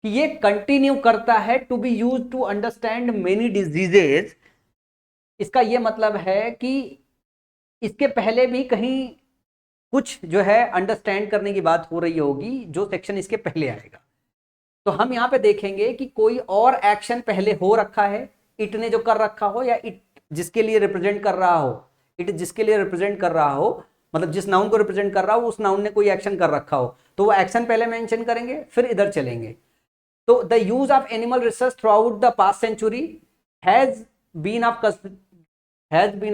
कि ये कंटिन्यू करता है to be use to understand many diseases, इसका ये मतलब है कि इसके पहले भी कहीं कुछ जो है अंडरस्टैंड करने की बात हो रही होगी, जो सेक्शन इसके पहले आएगा। तो हम यहाँ पे देखेंगे कि कोई और एक्शन पहले हो रखा है, इट ने जो कर रखा हो, या इट जिसके लिए रिप्रेजेंट कर रहा हो, इट जिसके लिए रिप्रेजेंट कर रहा हो, मतलब जिस नाउन को रिप्रेजेंट कर रहा हो उस नाउन ने कोई एक्शन कर रखा हो, तो वो एक्शन पहले मेंशन करेंगे, फिर इधर चलेंगे। तो the use of animal research throughout the past century has been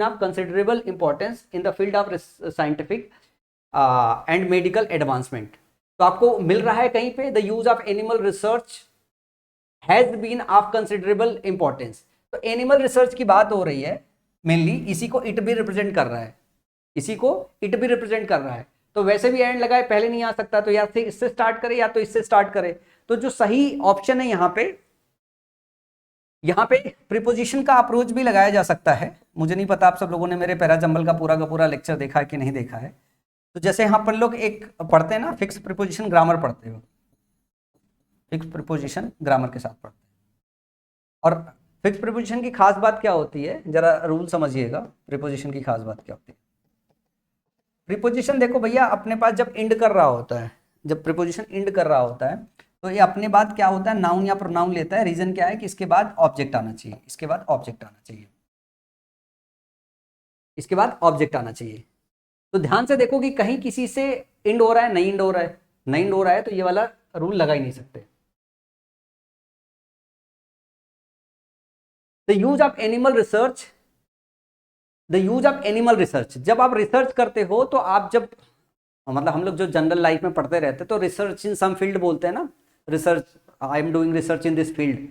of considerable importance in the field of scientific and medical advancement. तो आपको मिल रहा है कहीं पे the use of animal research has been of considerable importance. तो animal research की बात हो रही है मेनली, इसी को इट भी रिप्रेजेंट कर रहा है, इसी को इट भी रिप्रेजेंट कर रहा है। तो वैसे भी एंड लगाए पहले नहीं आ सकता, तो या फिर इससे स्टार्ट करे या तो इससे स्टार्ट करे। तो जो सही ऑप्शन है यहाँ पे प्रीपोजिशन का अप्रोच भी लगाया जा सकता है। मुझे नहीं पता आप सब लोगों ने मेरे पैराजंबल का पूरा लेक्चर देखा है कि नहीं देखा है। तो जैसे यहाँ पर लोग एक पढ़ते हैं ना, फिक्स प्रीपोजिशन ग्रामर पढ़ते हो, फिक्स प्रीपोजिशन ग्रामर के साथ पढ़ते हैं। और फिक्स प्रीपोजिशन की खास बात क्या होती है, जरा रूल समझिएगा, प्रीपोजिशन की खास बात क्या होती है। प्रीपोजिशन देखो भैया, अपने पास जब इंड कर रहा होता है, जब प्रीपोजिशन इंड कर रहा होता है, तो ये अपने बाद क्या होता है, नाउन या प्रोनाउन लेता है। रीजन क्या है कि इसके बाद ऑब्जेक्ट आना चाहिए, इसके बाद ऑब्जेक्ट आना चाहिए, इसके बाद ऑब्जेक्ट आना चाहिए। तो ध्यान से देखो कि कहीं किसी से इंड हो रहा है, नहीं इंड हो रहा है, नहीं इंड हो रहा है, तो ये वाला रूल लगा ही नहीं सकते। The use of animal research, the use of animal research, जब आप रिसर्च करते हो तो आप जब, मतलब हम लोग जो जनरल लाइफ में पढ़ते रहते हैं तो रिसर्च इन सम फील्ड बोलते हैं ना, research, I am doing research in this field.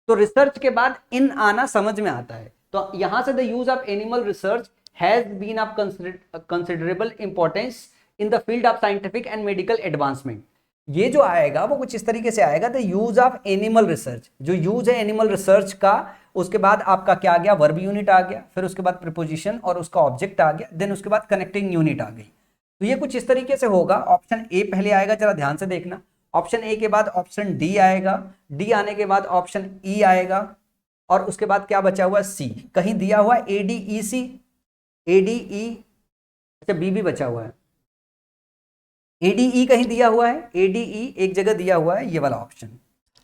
तो रिसर्च के बाद इन आना समझ में आता है। तो यहां से the use of animal research has been of considerable importance in the field of scientific and medical advancement. ये जो आएगा वो कुछ इस तरीके से आएगा, the use of animal research, जो यूज है एनिमल रिसर्च का, उसके बाद आपका क्या आ गया, वर्ब यूनिट आ गया, फिर उसके बाद प्रीपोजिशन और उसका ऑब्जेक्ट आ गया, देन उसके बाद कनेक्टिंग यूनिट आ गई। तो ये कुछ इस तरीके से होगा। ऑप्शन ए पहले आएगा, जरा ध्यान से देखना। ऑप्शन ए के बाद ऑप्शन डी आएगा, डी आने के बाद ऑप्शन ई आएगा, और उसके बाद क्या बचा हुआ, सी। कहीं दिया हुआ A D E C, A D E, अच्छा बी भी बचा हुआ है, ए डी ई कहीं दिया हुआ है, ए डी ई एक जगह दिया हुआ है, ये वाला ऑप्शन।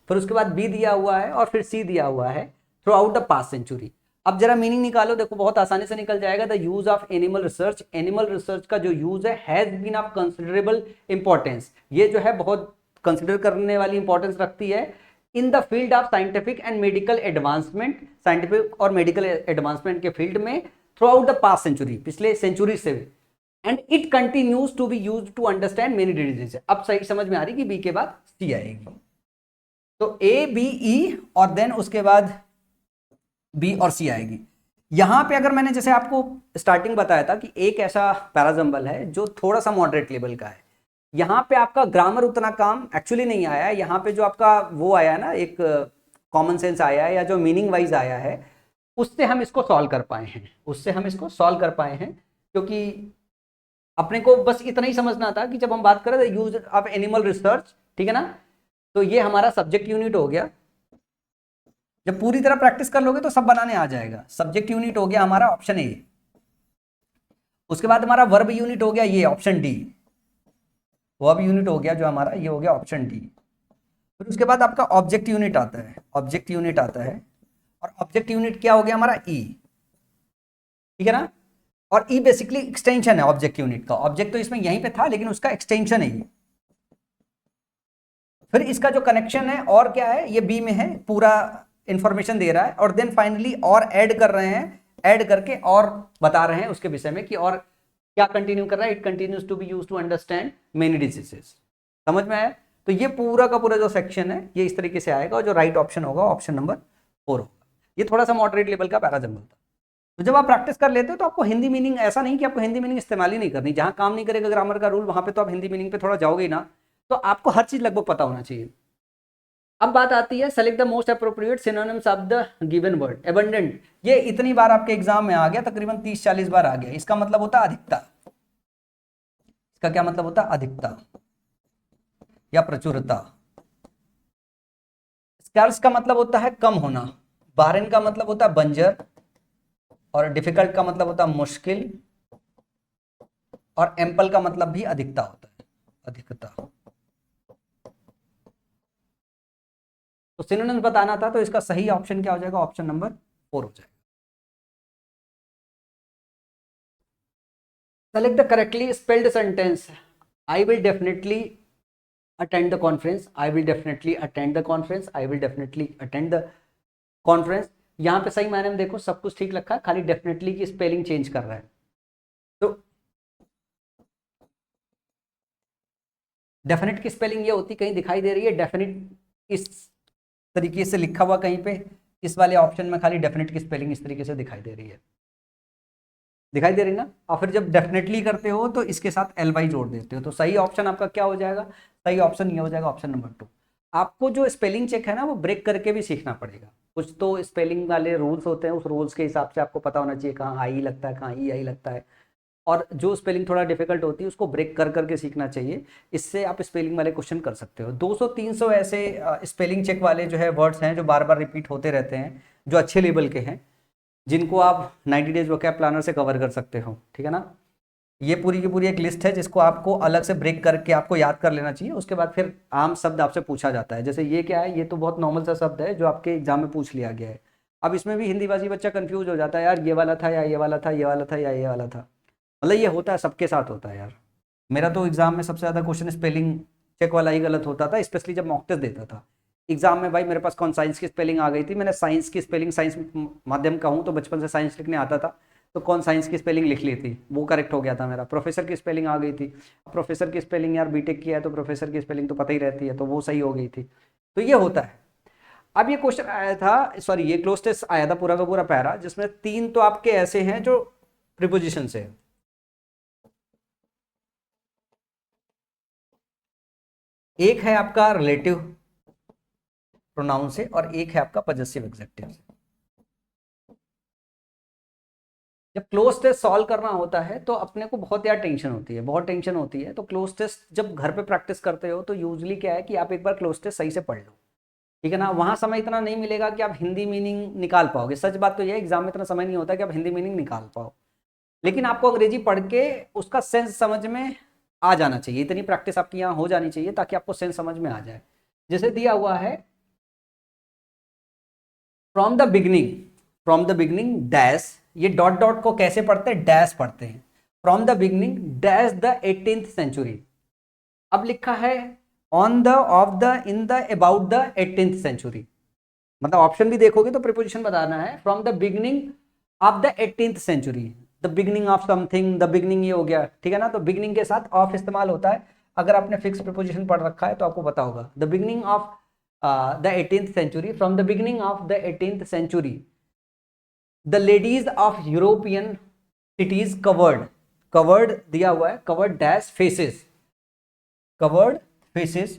फिर उसके बाद बी दिया हुआ है और फिर सी दिया हुआ है throughout the past century. अब जरा मीनिंग निकालो, देखो बहुत आसानी से निकल जाएगा। The use of animal research, animal research का जो यूज है has been of considerable importance, ये जो है बहुत कंसिडर करने वाली इंपॉर्टेंस रखती है in the field of scientific and medical advancement, scientific और मेडिकल एडवांसमेंट के फील्ड में throughout the past century, पिछले सेंचुरी से। And it continues to be use to understand many diseases. अब सही समझ में आ रही कि बी के बाद सी आएगी, तो ए बी ई और देन उसके बाद बी और सी आएगी। यहां पे अगर मैंने जैसे आपको स्टार्टिंग बताया था कि एक ऐसा पैराजम्बल है जो थोड़ा सा मॉडरेट लेवल का है, यहां पे आपका ग्रामर उतना काम एक्चुअली नहीं आया है। यहां पे जो आपका वो आया है ना, एक कॉमन सेंस आया है या जो मीनिंग वाइज आया है, उससे हम इसको सॉल्व कर पाए हैं, उससे हम इसको सॉल्व कर पाए हैं। क्योंकि अपने को बस इतना ही समझना था कि जब हम बात करें यूज ऑफ एनिमल रिसर्च, ठीक है ना, तो ये हमारा सब्जेक्ट यूनिट हो गया। जब पूरी तरह प्रैक्टिस कर लोगे तो सब बनाने आ जाएगा। सब्जेक्ट यूनिट हो गया हमारा ऑप्शन ए, उसके बाद हमारा वर्ब यूनिट हो गया ये ऑप्शन डी, वर्ब यूनिट हो गया जो हमारा ये हो गया ऑप्शन डी। फिर उसके बाद आपका ऑब्जेक्ट यूनिट आता है, ऑब्जेक्ट यूनिट आता है, और ऑब्जेक्ट यूनिट क्या हो गया हमारा ई, ठीक है ना। और ई बेसिकली एक्सटेंशन है ऑब्जेक्ट यूनिट का, ऑब्जेक्ट तो इसमें यहीं पे था लेकिन उसका एक्सटेंशन है ये। फिर इसका जो कनेक्शन है और क्या है, ये बी में है, पूरा इंफॉर्मेशन दे रहा है, और देन फाइनली और ऐड कर रहे हैं, ऐड करके और बता रहे हैं उसके विषय में कि और क्या कंटिन्यू कर रहा है। It continues to be use to understand many diseases. समझ में आया? तो ये पूरा का पूरा जो सेक्शन है ये इस तरीके से आएगा, और जो राइट ऑप्शन होगा ऑप्शन नंबर 4 होगा। ये थोड़ा सा मॉडरेट लेवल का पैराजम्बल था। तो जब आप प्रैक्टिस कर लेते हो तो आपको हिंदी मीनिंग, ऐसा नहीं कि आपको हिंदी मीनिंग इस्तेमाल ही नहीं करनी, जहां काम नहीं करेगा ग्रामर का रूल वहां पे तो आप हिंदी मीनिंग पे थोड़ा जाओगे ही ना, तो आपको हर चीज लगभग पता होना चाहिए। अब बात आती है select the most appropriate synonyms of the given word. Abundant, ये इतनी बार आपके एग्जाम में आ गया, तकरीबन 30-40 बार आ गया। इसका मतलब होता है अधिकता। इसका क्या मतलब होता है? अधिकता या प्रचुरता। स्कार्स का मतलब होता है कम होना, बारन का मतलब होता है बंजर, और डिफिकल्ट का मतलब होता है मुश्किल, और एम्पल का मतलब भी अधिकता होता है, अधिकता। तो सिनोनिम्स बताना था, तो इसका सही ऑप्शन क्या हो जाएगा? ऑप्शन नंबर 4 हो जाएगा। Select the correctly spelled sentence. I will definitely attend the conference, I will definitely attend the conference, I will definitely attend the conference। यहाँ पे सही मायने में देखो सब कुछ ठीक रखा है, खाली डेफिनेटली की स्पेलिंग चेंज कर रहा है। तो डेफिनेट की स्पेलिंग ये होती, कहीं दिखाई दे रही है डेफिनेट इस तरीके से लिखा हुआ कहीं पे, इस वाले ऑप्शन में खाली डेफिनेट की स्पेलिंग इस तरीके से दिखाई दे रही है, दिखाई दे रही ना। और फिर जब डेफिनेटली करते हो तो इसके साथ एल वाई जोड़ देते हो, तो सही ऑप्शन आपका क्या हो जाएगा? सही ऑप्शन ये हो जाएगा ऑप्शन नंबर 2। आपको जो स्पेलिंग चेक है ना वो ब्रेक करके भी सीखना पड़ेगा। कुछ तो स्पेलिंग वाले रूल्स होते हैं, उस रूल्स के हिसाब से आपको पता होना चाहिए कहाँ आई लगता है, कहाँ ई आई लगता है, और जो स्पेलिंग थोड़ा डिफिकल्ट होती है उसको ब्रेक कर करके सीखना चाहिए। इससे आप स्पेलिंग वाले क्वेश्चन कर सकते हो। 200-300 ऐसे स्पेलिंग चेक वाले जो है वर्ड्स हैं जो बार बार रिपीट होते रहते हैं, जो अच्छे लेवल के हैं, जिनको आप 90 डेज वोकैब प्लानर से कवर कर सकते हो, ठीक है ना। ये पूरी की पूरी एक लिस्ट है जिसको आपको अलग से ब्रेक करके आपको याद कर लेना चाहिए। उसके बाद फिर आम शब्द आपसे पूछा जाता है, जैसे ये क्या है, ये तो बहुत नॉर्मल सा शब्द है जो आपके एग्जाम में पूछ लिया गया है। अब इसमें भी हिंदीभाषी बच्चा कंफ्यूज हो जाता है, यार ये वाला था या ये वाला था, ये वाला था या ये वाला था। मतलब ये होता है, सबके साथ होता है यार। मेरा तो एग्जाम में सबसे ज़्यादा क्वेश्चन स्पेलिंग चेक वाला ही गलत होता था, स्पेशली जब मॉक टेस्ट देता था एग्जाम में। भाई मेरे पास कौन साइंस की स्पेलिंग आ गई थी, मैंने साइंस की स्पेलिंग, साइंस माध्यम का हूँ तो बचपन से साइंस लिखने आता था, तो कौन साइंस की स्पेलिंग लिख ली थी, वो करेक्ट हो गया था मेरा। प्रोफेसर की स्पेलिंग आ गई थी, प्रोफेसर की स्पेलिंग यार बीटेक किया है तो प्रोफेसर की स्पेलिंग तो पता ही रहती है, तो वो सही हो गई थी। तो ये होता है। अब ये क्वेश्चन आया था, सॉरी ये क्लोज टेस्ट आया था पूरा का पूरा पैरा, जिसमें 3 तो आपके ऐसे हैं जो प्रीपोजिशन से है, एक है आपका रिलेटिव प्रोनाउन से, और एक है आपका पजेसिव एग्जेक्टिव से। जब क्लोज टेस्ट सॉल्व करना होता है तो अपने को बहुत यार टेंशन होती है, बहुत टेंशन होती है। तो क्लोज टेस्ट जब घर पे प्रैक्टिस करते हो तो यूजली क्या है कि आप एक बार क्लोज टेस्ट सही से पढ़ लो, ठीक है ना। वहां समय इतना नहीं मिलेगा कि आप हिंदी मीनिंग निकाल पाओगे। सच बात तो यह है, एग्जाम में इतना समय नहीं होता कि आप हिंदी मीनिंग निकाल पाओ, लेकिन आपको अंग्रेजी पढ़ के उसका सेंस समझ में आ जाना चाहिए। इतनी प्रैक्टिस आपकी यहाँ हो जानी चाहिए ताकि आपको सेंस समझ में आ जाए। जैसे दिया हुआ है from the beginning, from the beginning dash, ये डॉट डॉट को कैसे पढ़ते हैं, डैश पढ़ते हैं। From the beginning dash the 18th century. अब लिखा है on the, of the, in the, about the 18th century. मतलब ऑप्शन भी देखोगे तो प्रीपोजिशन बताना है। From the beginning of the 18th century, the beginning of something, the beginning ये हो गया, ठीक है ना। तो बिगनिंग के साथ ऑफ इस्तेमाल होता है। अगर आपने फिक्स प्रीपोजिशन पढ़ रखा है तो आपको पता होगा। The beginning of the 18th century, from the beginning of the 18th century the ladies of European cities covered, covered दिया हुआ है, covered dash faces, covered faces,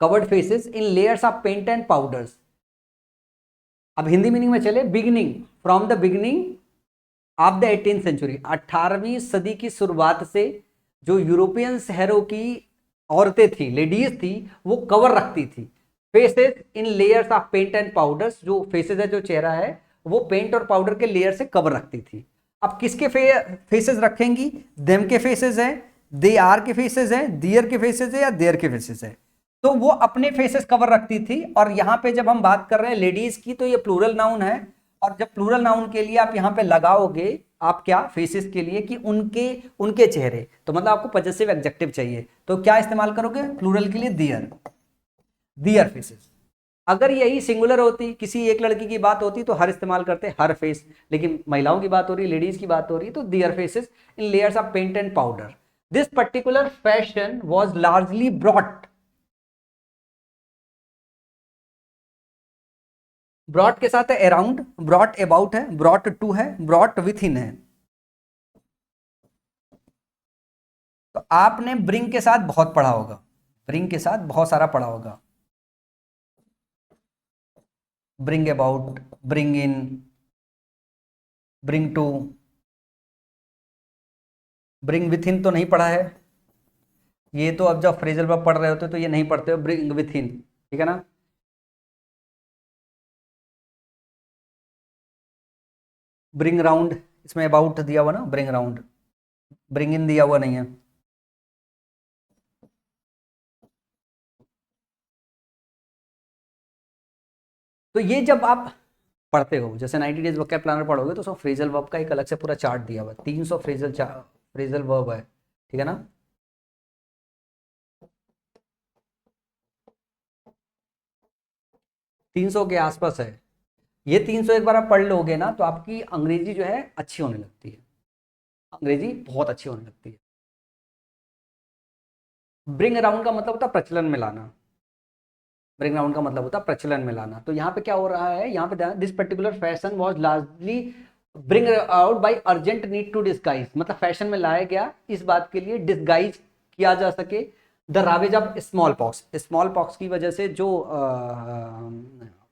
covered faces in layers of paint and powders. अब Hindi meaning में चले, beginning, from the beginning of the 18th century, 18वीं सदी की शुरुआत से जो यूरोपियन शहरों की औरतें थी, लेडीज थी, वो कवर रखती थी faces in layers of paint and powders. जो फेसेस है, जो चेहरा है, वो पेंट और पाउडर के लेयर से कवर रखती थी। अब किसके फेसेस रखेंगी, देम के फेसेस है, दे आर के फेसेस है, दियर के फेसेस है, या देयर के फेसेस है। तो वो अपने फेसेस कवर रखती थी। और यहां पे जब हम बात कर रहे हैं लेडीज की, तो ये प्लूरल नाउन है। और जब प्लूरल नाउन के लिए आप यहां पे लगाओगे, आप क्या, फेसेस के लिए कि उनके, उनके चेहरे, तो मतलब आपको पजेसिव एडजेक्टिव चाहिए, तो क्या इस्तेमाल करोगे प्लूरल के लिए, दियर, दियर फेसेस। अगर यही सिंगुलर होती, किसी एक लड़की की बात होती, तो हर इस्तेमाल करते, हर फेस। लेकिन महिलाओं की बात हो रही, लेडीज की बात हो रही, तो their faces in layers of paint and powder. This particular fashion was largely brought, brought के साथ है अराउंड, ब्रॉट अबाउट है, ब्रॉट टू है, ब्रॉट विथ इन है। तो आपने ब्रिंग के साथ बहुत पढ़ा होगा, ब्रिंग के साथ बहुत सारा पढ़ा होगा। Bring about, bring in, bring to, bring within तो नहीं पढ़ा है। ये तो अब जब फ्रेजल वर्ब पढ़ रहे होते तो ये नहीं पढ़ते हो, ब्रिंग विथ इन, ठीक है ना। ब्रिंग राउंड, इसमें अबाउट दिया हुआ ना, ब्रिंग राउंड, ब्रिंग इन दिया हुआ नहीं है। तो ये जब आप पढ़ते हो, जैसे 90 डेज वोकैब प्लानर पढ़ोगे, तो उसमें फ्रेजल वर्ब का एक अलग से पूरा चार्ट दिया हुआ है, 300 फ्रेजल वर्ब है, ठीक है ना। तीन सौ के आसपास है। ये 300 एक बार आप पढ़ लोगे ना, तो आपकी अंग्रेजी जो है अच्छी होने लगती है, अंग्रेजी बहुत अच्छी होने लगती है। ब्रिंग अराउंड का मतलब होता है प्रचलन में लाना, ब्रिंग अराउंड का मतलब होता है प्रचलन में लाना। तो यहाँ पे क्या हो रहा है, यहाँ पे this particular fashion was largely bring out by urgent need to disguise, मतलब फैशन में लाया गया इस बात के लिए डिस्गाइज किया जा सके the ravages of smallpox, smallpox की वजह से जो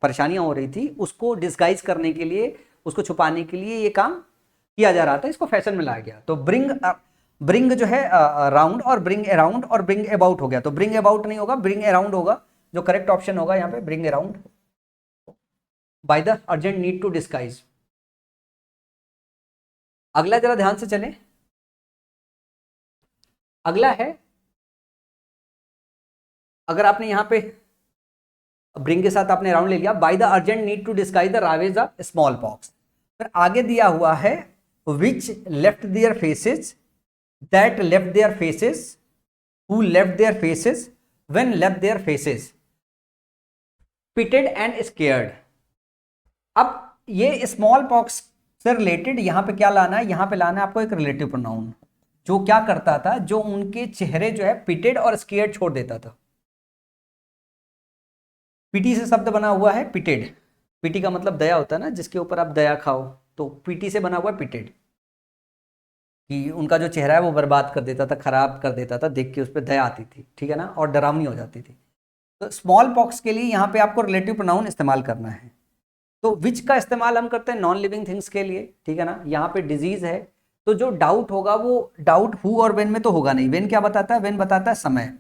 परेशानियां हो रही थी, उसको डिस्गाइज करने के लिए, उसको छुपाने के लिए ये काम किया जा रहा था, इसको फैशन में लाया गया। तो ब्रिंग, ब्रिंग जो है राउंड, और ब्रिंग अराउंड और ब्रिंग अबाउट हो गया। तो ब्रिंग अबाउट नहीं होगा, ब्रिंग अराउंड होगा, जो करेक्ट ऑप्शन होगा यहाँ पे, bring around by the urgent need to disguise. अगला जरा ध्यान से चले, अगला है, अगर आपने यहां पे ब्रिंग के साथ आपने राउंड ले लिया, by the urgent need to disguise the ravages of smallpox. फिर आगे दिया हुआ है which left their faces, that left their faces, who left their faces, when left their faces, pitted and scarred. अब ये small pox से related यहां पे क्या लाना है, यहां पे लाना है आपको एक रिलेटिव प्रोनाउन, जो क्या करता था, जो उनके चेहरे जो है पिटेड और स्केयर्ड छोड़ देता था। पीटी से शब्द बना हुआ है पिटेड, पीटी का मतलब दया होता है ना, जिसके ऊपर आप दया खाओ, तो पीटी से बना हुआ है पिटेड, कि उनका जो चेहरा है वो बर्बाद कर देता था, खराब कर देता था, देख के उस पर दया आती थी, ठीक है ना, और डरावनी हो जाती थी। तो स्मॉल पॉक्स के लिए यहाँ पे आपको रिलेटिव प्रोनाउन इस्तेमाल करना है। तो विच का इस्तेमाल हम करते हैं नॉन लिविंग थिंग्स के लिए, ठीक है ना। यहाँ पे डिजीज है, तो जो डाउट होगा वो डाउट हु और वेन में तो होगा नहीं, वेन क्या बताता है, वेन बताता है समय,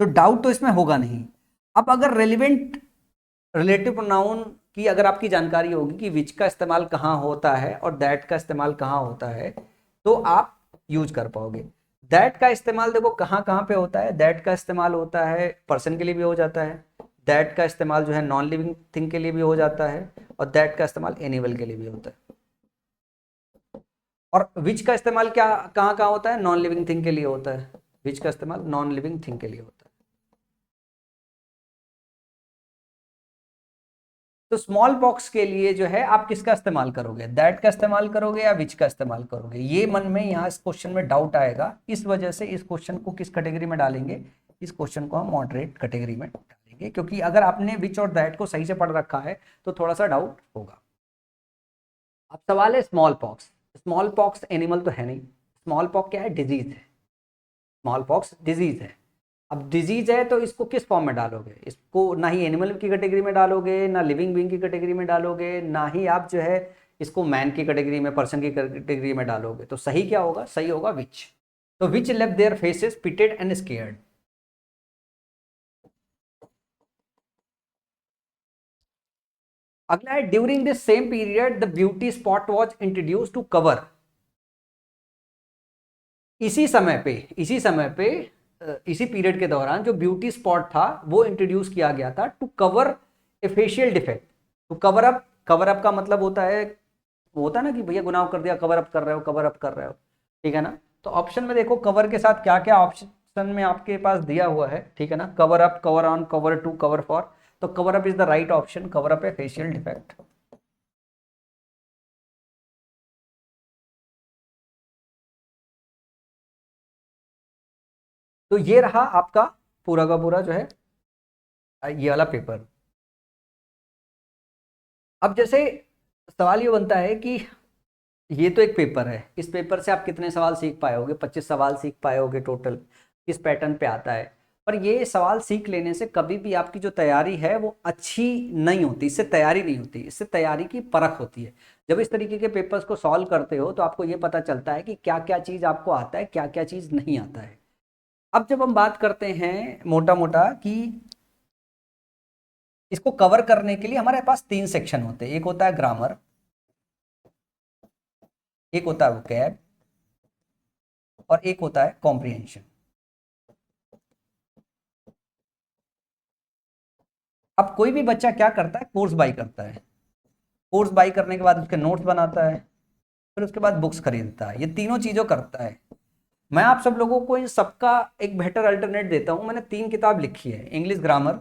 तो डाउट तो इसमें होगा नहीं। अब अगर रेलिवेंट रिलेटिव प्रोनाउन की अगर आपकी जानकारी होगी कि विच का इस्तेमाल कहाँ होता है और दैट का इस्तेमाल कहाँ होता है, तो आप यूज कर पाओगे। दैट का इस्तेमाल देखो कहाँ कहाँ पे होता है, दैट का इस्तेमाल होता है पर्सन के लिए भी हो जाता है, दैट का इस्तेमाल जो है नॉन लिविंग थिंग के लिए भी हो जाता है और दैट का इस्तेमाल एनिमल के लिए भी होता है। और विच का इस्तेमाल क्या कहाँ कहाँ होता है? नॉन लिविंग थिंग के लिए होता है। विच का इस्तेमाल नॉन लिविंग थिंग के लिए होता है। तो स्मॉल बॉक्स के लिए जो है आप किसका इस्तेमाल करोगे? दैट का इस्तेमाल करोगे या विच का इस्तेमाल करोगे? ये मन में यहाँ इस क्वेश्चन में डाउट आएगा, इस वजह से इस क्वेश्चन को किस कैटेगरी में डालेंगे? इस क्वेश्चन को हम मॉडरेट कैटेगरी में डालेंगे, क्योंकि अगर आपने विच और दैट को सही से पढ़ रखा है तो थोड़ा सा डाउट होगा। अब सवाल है small pox. Small pox animal तो है नहीं, स्मॉल पॉक्स क्या है? डिजीज है। स्मॉल पॉक्स डिजीज है। अब डिजीज है तो इसको किस फॉर्म में डालोगे? इसको ना ही एनिमल की कैटेगरी में डालोगे, ना लिविंग बीइंग की कैटेगरी में डालोगे, ना ही आप जो है इसको मैन की कैटेगरी में, पर्सन की कैटेगरी में डालोगे। तो सही क्या होगा? सही होगा विच। तो which left their faces pitted and scarred. अगला है during this same period the beauty spot was introduce to cover. इसी पीरियड के दौरान जो ब्यूटी स्पॉट था वो इंट्रोड्यूस किया गया था to cover a facial defect. तो कवर अप का मतलब होता है, वो होता है ना कि भैया गुनाह कर दिया, कवर अप कर रहे हो, कवर अप कर रहे हो, ठीक है ना। तो ऑप्शन में देखो कवर के साथ क्या क्या ऑप्शन में आपके पास दिया हुआ है, ठीक है ना। Cover up, cover on, cover to, cover for. तो cover up is the right option. Cover up है फेशियल डिफेक्ट। तो ये रहा आपका पूरा का पूरा जो है ये वाला पेपर। अब जैसे सवाल ये बनता है कि ये तो एक पेपर है, इस पेपर से आप कितने सवाल सीख पाए होगे? 25 सवाल सीख पाए होगे टोटल, किस पैटर्न पे आता है। पर ये सवाल सीख लेने से कभी भी आपकी जो तैयारी है वो अच्छी नहीं होती, इससे तैयारी नहीं होती, इससे तैयारी की परख होती है। जब इस तरीके के पेपर्स को सॉल्व करते हो तो आपको ये पता चलता है कि क्या क्या चीज़ आपको आता है, क्या क्या चीज़ नहीं आता है। अब जब हम बात करते हैं मोटा मोटा कि इसको कवर करने के लिए हमारे पास 3 सेक्शन होते हैं। एक होता है ग्रामर, एक होता है वोकैब और एक होता है कॉम्प्रिहेंशन। अब कोई भी बच्चा क्या करता है? कोर्स बाई करता है। कोर्स बाई करने के बाद उसके नोट्स बनाता है, फिर उसके बाद बुक्स खरीदता है। ये तीनों चीजों करता है। मैं आप सब लोगों को इन सबका एक बेटर अल्टरनेट देता हूं। मैंने 3 किताब लिखी है। इंग्लिश ग्रामर,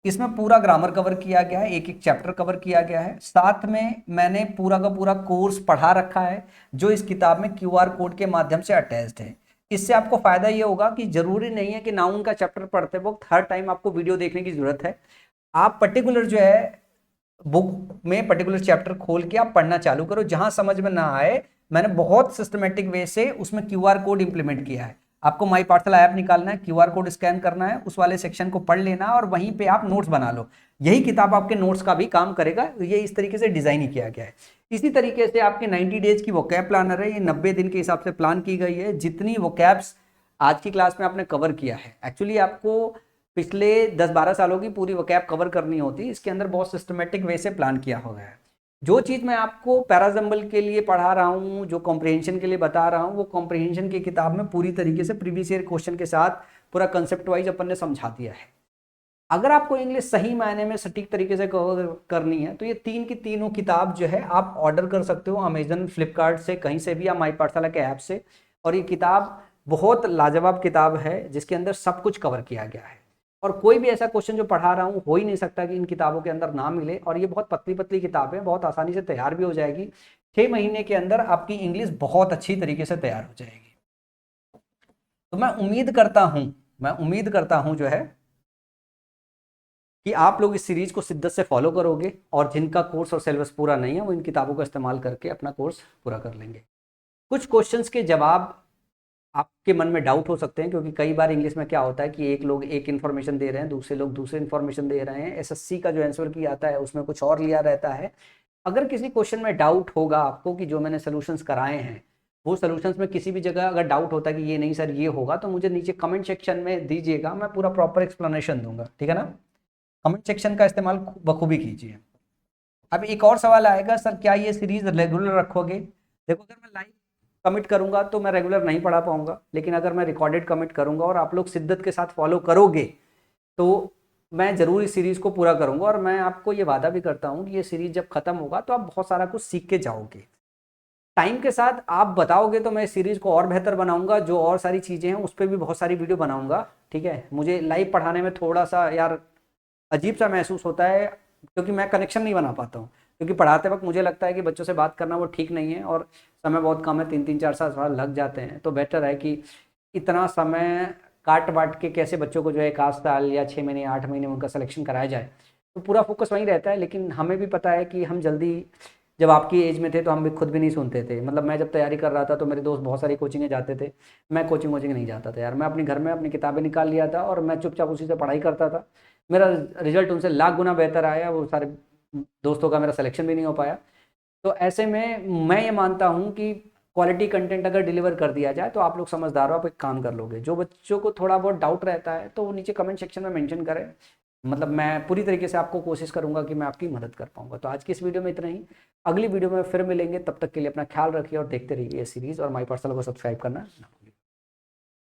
इसमें पूरा ग्रामर कवर किया गया है, एक एक चैप्टर कवर किया गया है। साथ में मैंने पूरा का पूरा कोर्स पढ़ा रखा है जो इस किताब में क्यूआर कोड के माध्यम से अटैच्ड है। इससे आपको फायदा ये होगा कि जरूरी नहीं है कि नाउन का चैप्टर पढ़ते वक्त हर टाइम आपको वीडियो देखने की जरूरत है। आप पर्टिकुलर जो है बुक में पर्टिकुलर चैप्टर खोल के आप पढ़ना चालू करो। जहां समझ में ना आए, मैंने बहुत सिस्टमेटिक वे से उसमें क्यूआर कोड इंप्लीमेंट किया है। आपको माई पाठशाला ऐप निकालना है, क्यूआर कोड स्कैन करना है, उस वाले सेक्शन को पढ़ लेना और वहीं पे आप नोट्स बना लो। यही किताब आपके नोट्स का भी काम करेगा। ये इस तरीके से डिजाइन ही किया गया है। इसी तरीके से आपके 90 डेज की वोकैब प्लानर है, ये 90 दिन के हिसाब से प्लान की गई है। जितनी वोकैब्स आज की क्लास में आपने कवर किया है, एक्चुअली आपको पिछले 10-12 सालों की पूरी वोकैब कवर करनी होती। इसके अंदर बहुत सिस्टमेटिक वे से प्लान किया हुआ है। जो चीज़ मैं आपको पैराजम्बल के लिए पढ़ा रहा हूँ, जो कॉम्प्रिहेंशन के लिए बता रहा हूँ, वो कॉम्प्रिहेंशन की किताब में पूरी तरीके से प्रीवियस ईयर क्वेश्चन के साथ पूरा कंसेप्ट वाइज अपन ने समझा दिया है। अगर आपको इंग्लिश सही मायने में सटीक तरीके से कवर करनी है तो ये 3 की तीनों किताब जो है आप ऑर्डर कर सकते हो अमेजन, फ्लिपकार्ट से, कहीं से भी, या माई पाठशाला के ऐप से। और ये किताब बहुत लाजवाब किताब है जिसके अंदर सब कुछ कवर किया गया है। और कोई भी ऐसा क्वेश्चन जो पढ़ा रहा हूँ हो ही नहीं सकता कि इन किताबों के अंदर ना मिले। और ये बहुत पतली पतली किताब है, बहुत आसानी से तैयार भी हो जाएगी। 6 महीने के अंदर आपकी इंग्लिश बहुत अच्छी तरीके से तैयार हो जाएगी। तो मैं उम्मीद करता हूँ जो है कि आप लोग इस सीरीज को शिद्दत से फॉलो करोगे और जिनका कोर्स और सिलेबस पूरा नहीं है वो इन किताबों का इस्तेमाल करके अपना कोर्स पूरा कर लेंगे। कुछ क्वेश्चंस के जवाब आपके मन में डाउट हो सकते हैं, क्योंकि कई बार इंग्लिश में क्या होता है कि एक लोग एक इन्फॉर्मेशन दे रहे हैं, दूसरे लोग दूसरे इन्फॉर्मेशन दे रहे हैं। एसएससी का जो आंसर की आता है उसमें कुछ और लिया रहता है। अगर किसी क्वेश्चन में डाउट होगा आपको कि जो मैंने सोल्यूशंस कराए हैं वो सोल्यूशंस में किसी भी जगह अगर डाउट होता है कि ये नहीं सर ये होगा, तो मुझे नीचे कमेंट सेक्शन में दीजिएगा, मैं पूरा प्रॉपर एक्सप्लेनेशन दूंगा, ठीक है ना। कमेंट सेक्शन का इस्तेमाल बखूबी कीजिए। अब एक और सवाल आएगा, सर क्या ये सीरीज रेगुलर रखोगे? देखो, अगर मैं लाइव कमिट करूंगा तो मैं रेगुलर नहीं पढ़ा पाऊंगा, लेकिन अगर मैं रिकॉर्डेड कमिट करूंगा और आप लोग शिद्दत के साथ फॉलो करोगे तो मैं ज़रूर इस सीरीज़ को पूरा करूँगा और मैं आपको ये वादा भी करता हूँ कि ये सीरीज़ जब ख़त्म होगा तो आप बहुत सारा कुछ सीख के जाओगे। टाइम के साथ आप बताओगे तो मैं इस सीरीज़ को और बेहतर बनाऊंगा, जो और सारी चीज़ें हैं उस पर भी बहुत सारी वीडियो बनाऊंगा। ठीक है, मुझे लाइव पढ़ाने में थोड़ा सा यार अजीब सा महसूस होता है क्योंकि मैं कनेक्शन नहीं बना पाता हूँ, क्योंकि पढ़ाते वक्त मुझे लगता है कि बच्चों से बात करना वो ठीक नहीं है और समय बहुत कम है, 3-3 4 4 साल लग जाते हैं। तो बेटर है कि इतना समय काट बांट के कैसे बच्चों को जो है 1 साल या 6 महीने 8 महीने में उनका सिलेक्शन कराया जाए, तो पूरा फोकस वहीं रहता है। लेकिन हमें भी पता है कि हम जल्दी, जब आपकी एज में थे तो हम भी खुद भी नहीं सुनते थे। मतलब मैं जब तैयारी कर रहा था तो मेरे दोस्त बहुत सारी कोचिंगें जाते थे, मैं कोचिंग वोचिंग नहीं जाता था यार। मैं अपने घर में अपनी किताबें निकाल लिया था और मैं चुपचाप उसी से पढ़ाई करता था। मेरा रिजल्ट उनसे लाख गुना बेहतर आया, वो सारे दोस्तों का मेरा सिलेक्शन भी नहीं हो पाया। तो ऐसे में मैं ये मानता हूँ कि क्वालिटी कंटेंट अगर डिलीवर कर दिया जाए तो आप लोग समझदार हो, आप एक काम कर लोगे। जो बच्चों को थोड़ा बहुत डाउट रहता है तो वो नीचे कमेंट सेक्शन में मेंशन करें। मतलब मैं पूरी तरीके से आपको कोशिश करूंगा कि मैं आपकी मदद कर पाऊंगा। तो आज की इस वीडियो में इतना ही, अगली वीडियो में फिर मिलेंगे। तब तक के लिए अपना ख्याल रखिए और देखते रहिए ये सीरीज़, और माई पाठशाला को सब्सक्राइब करना ना भूलिए।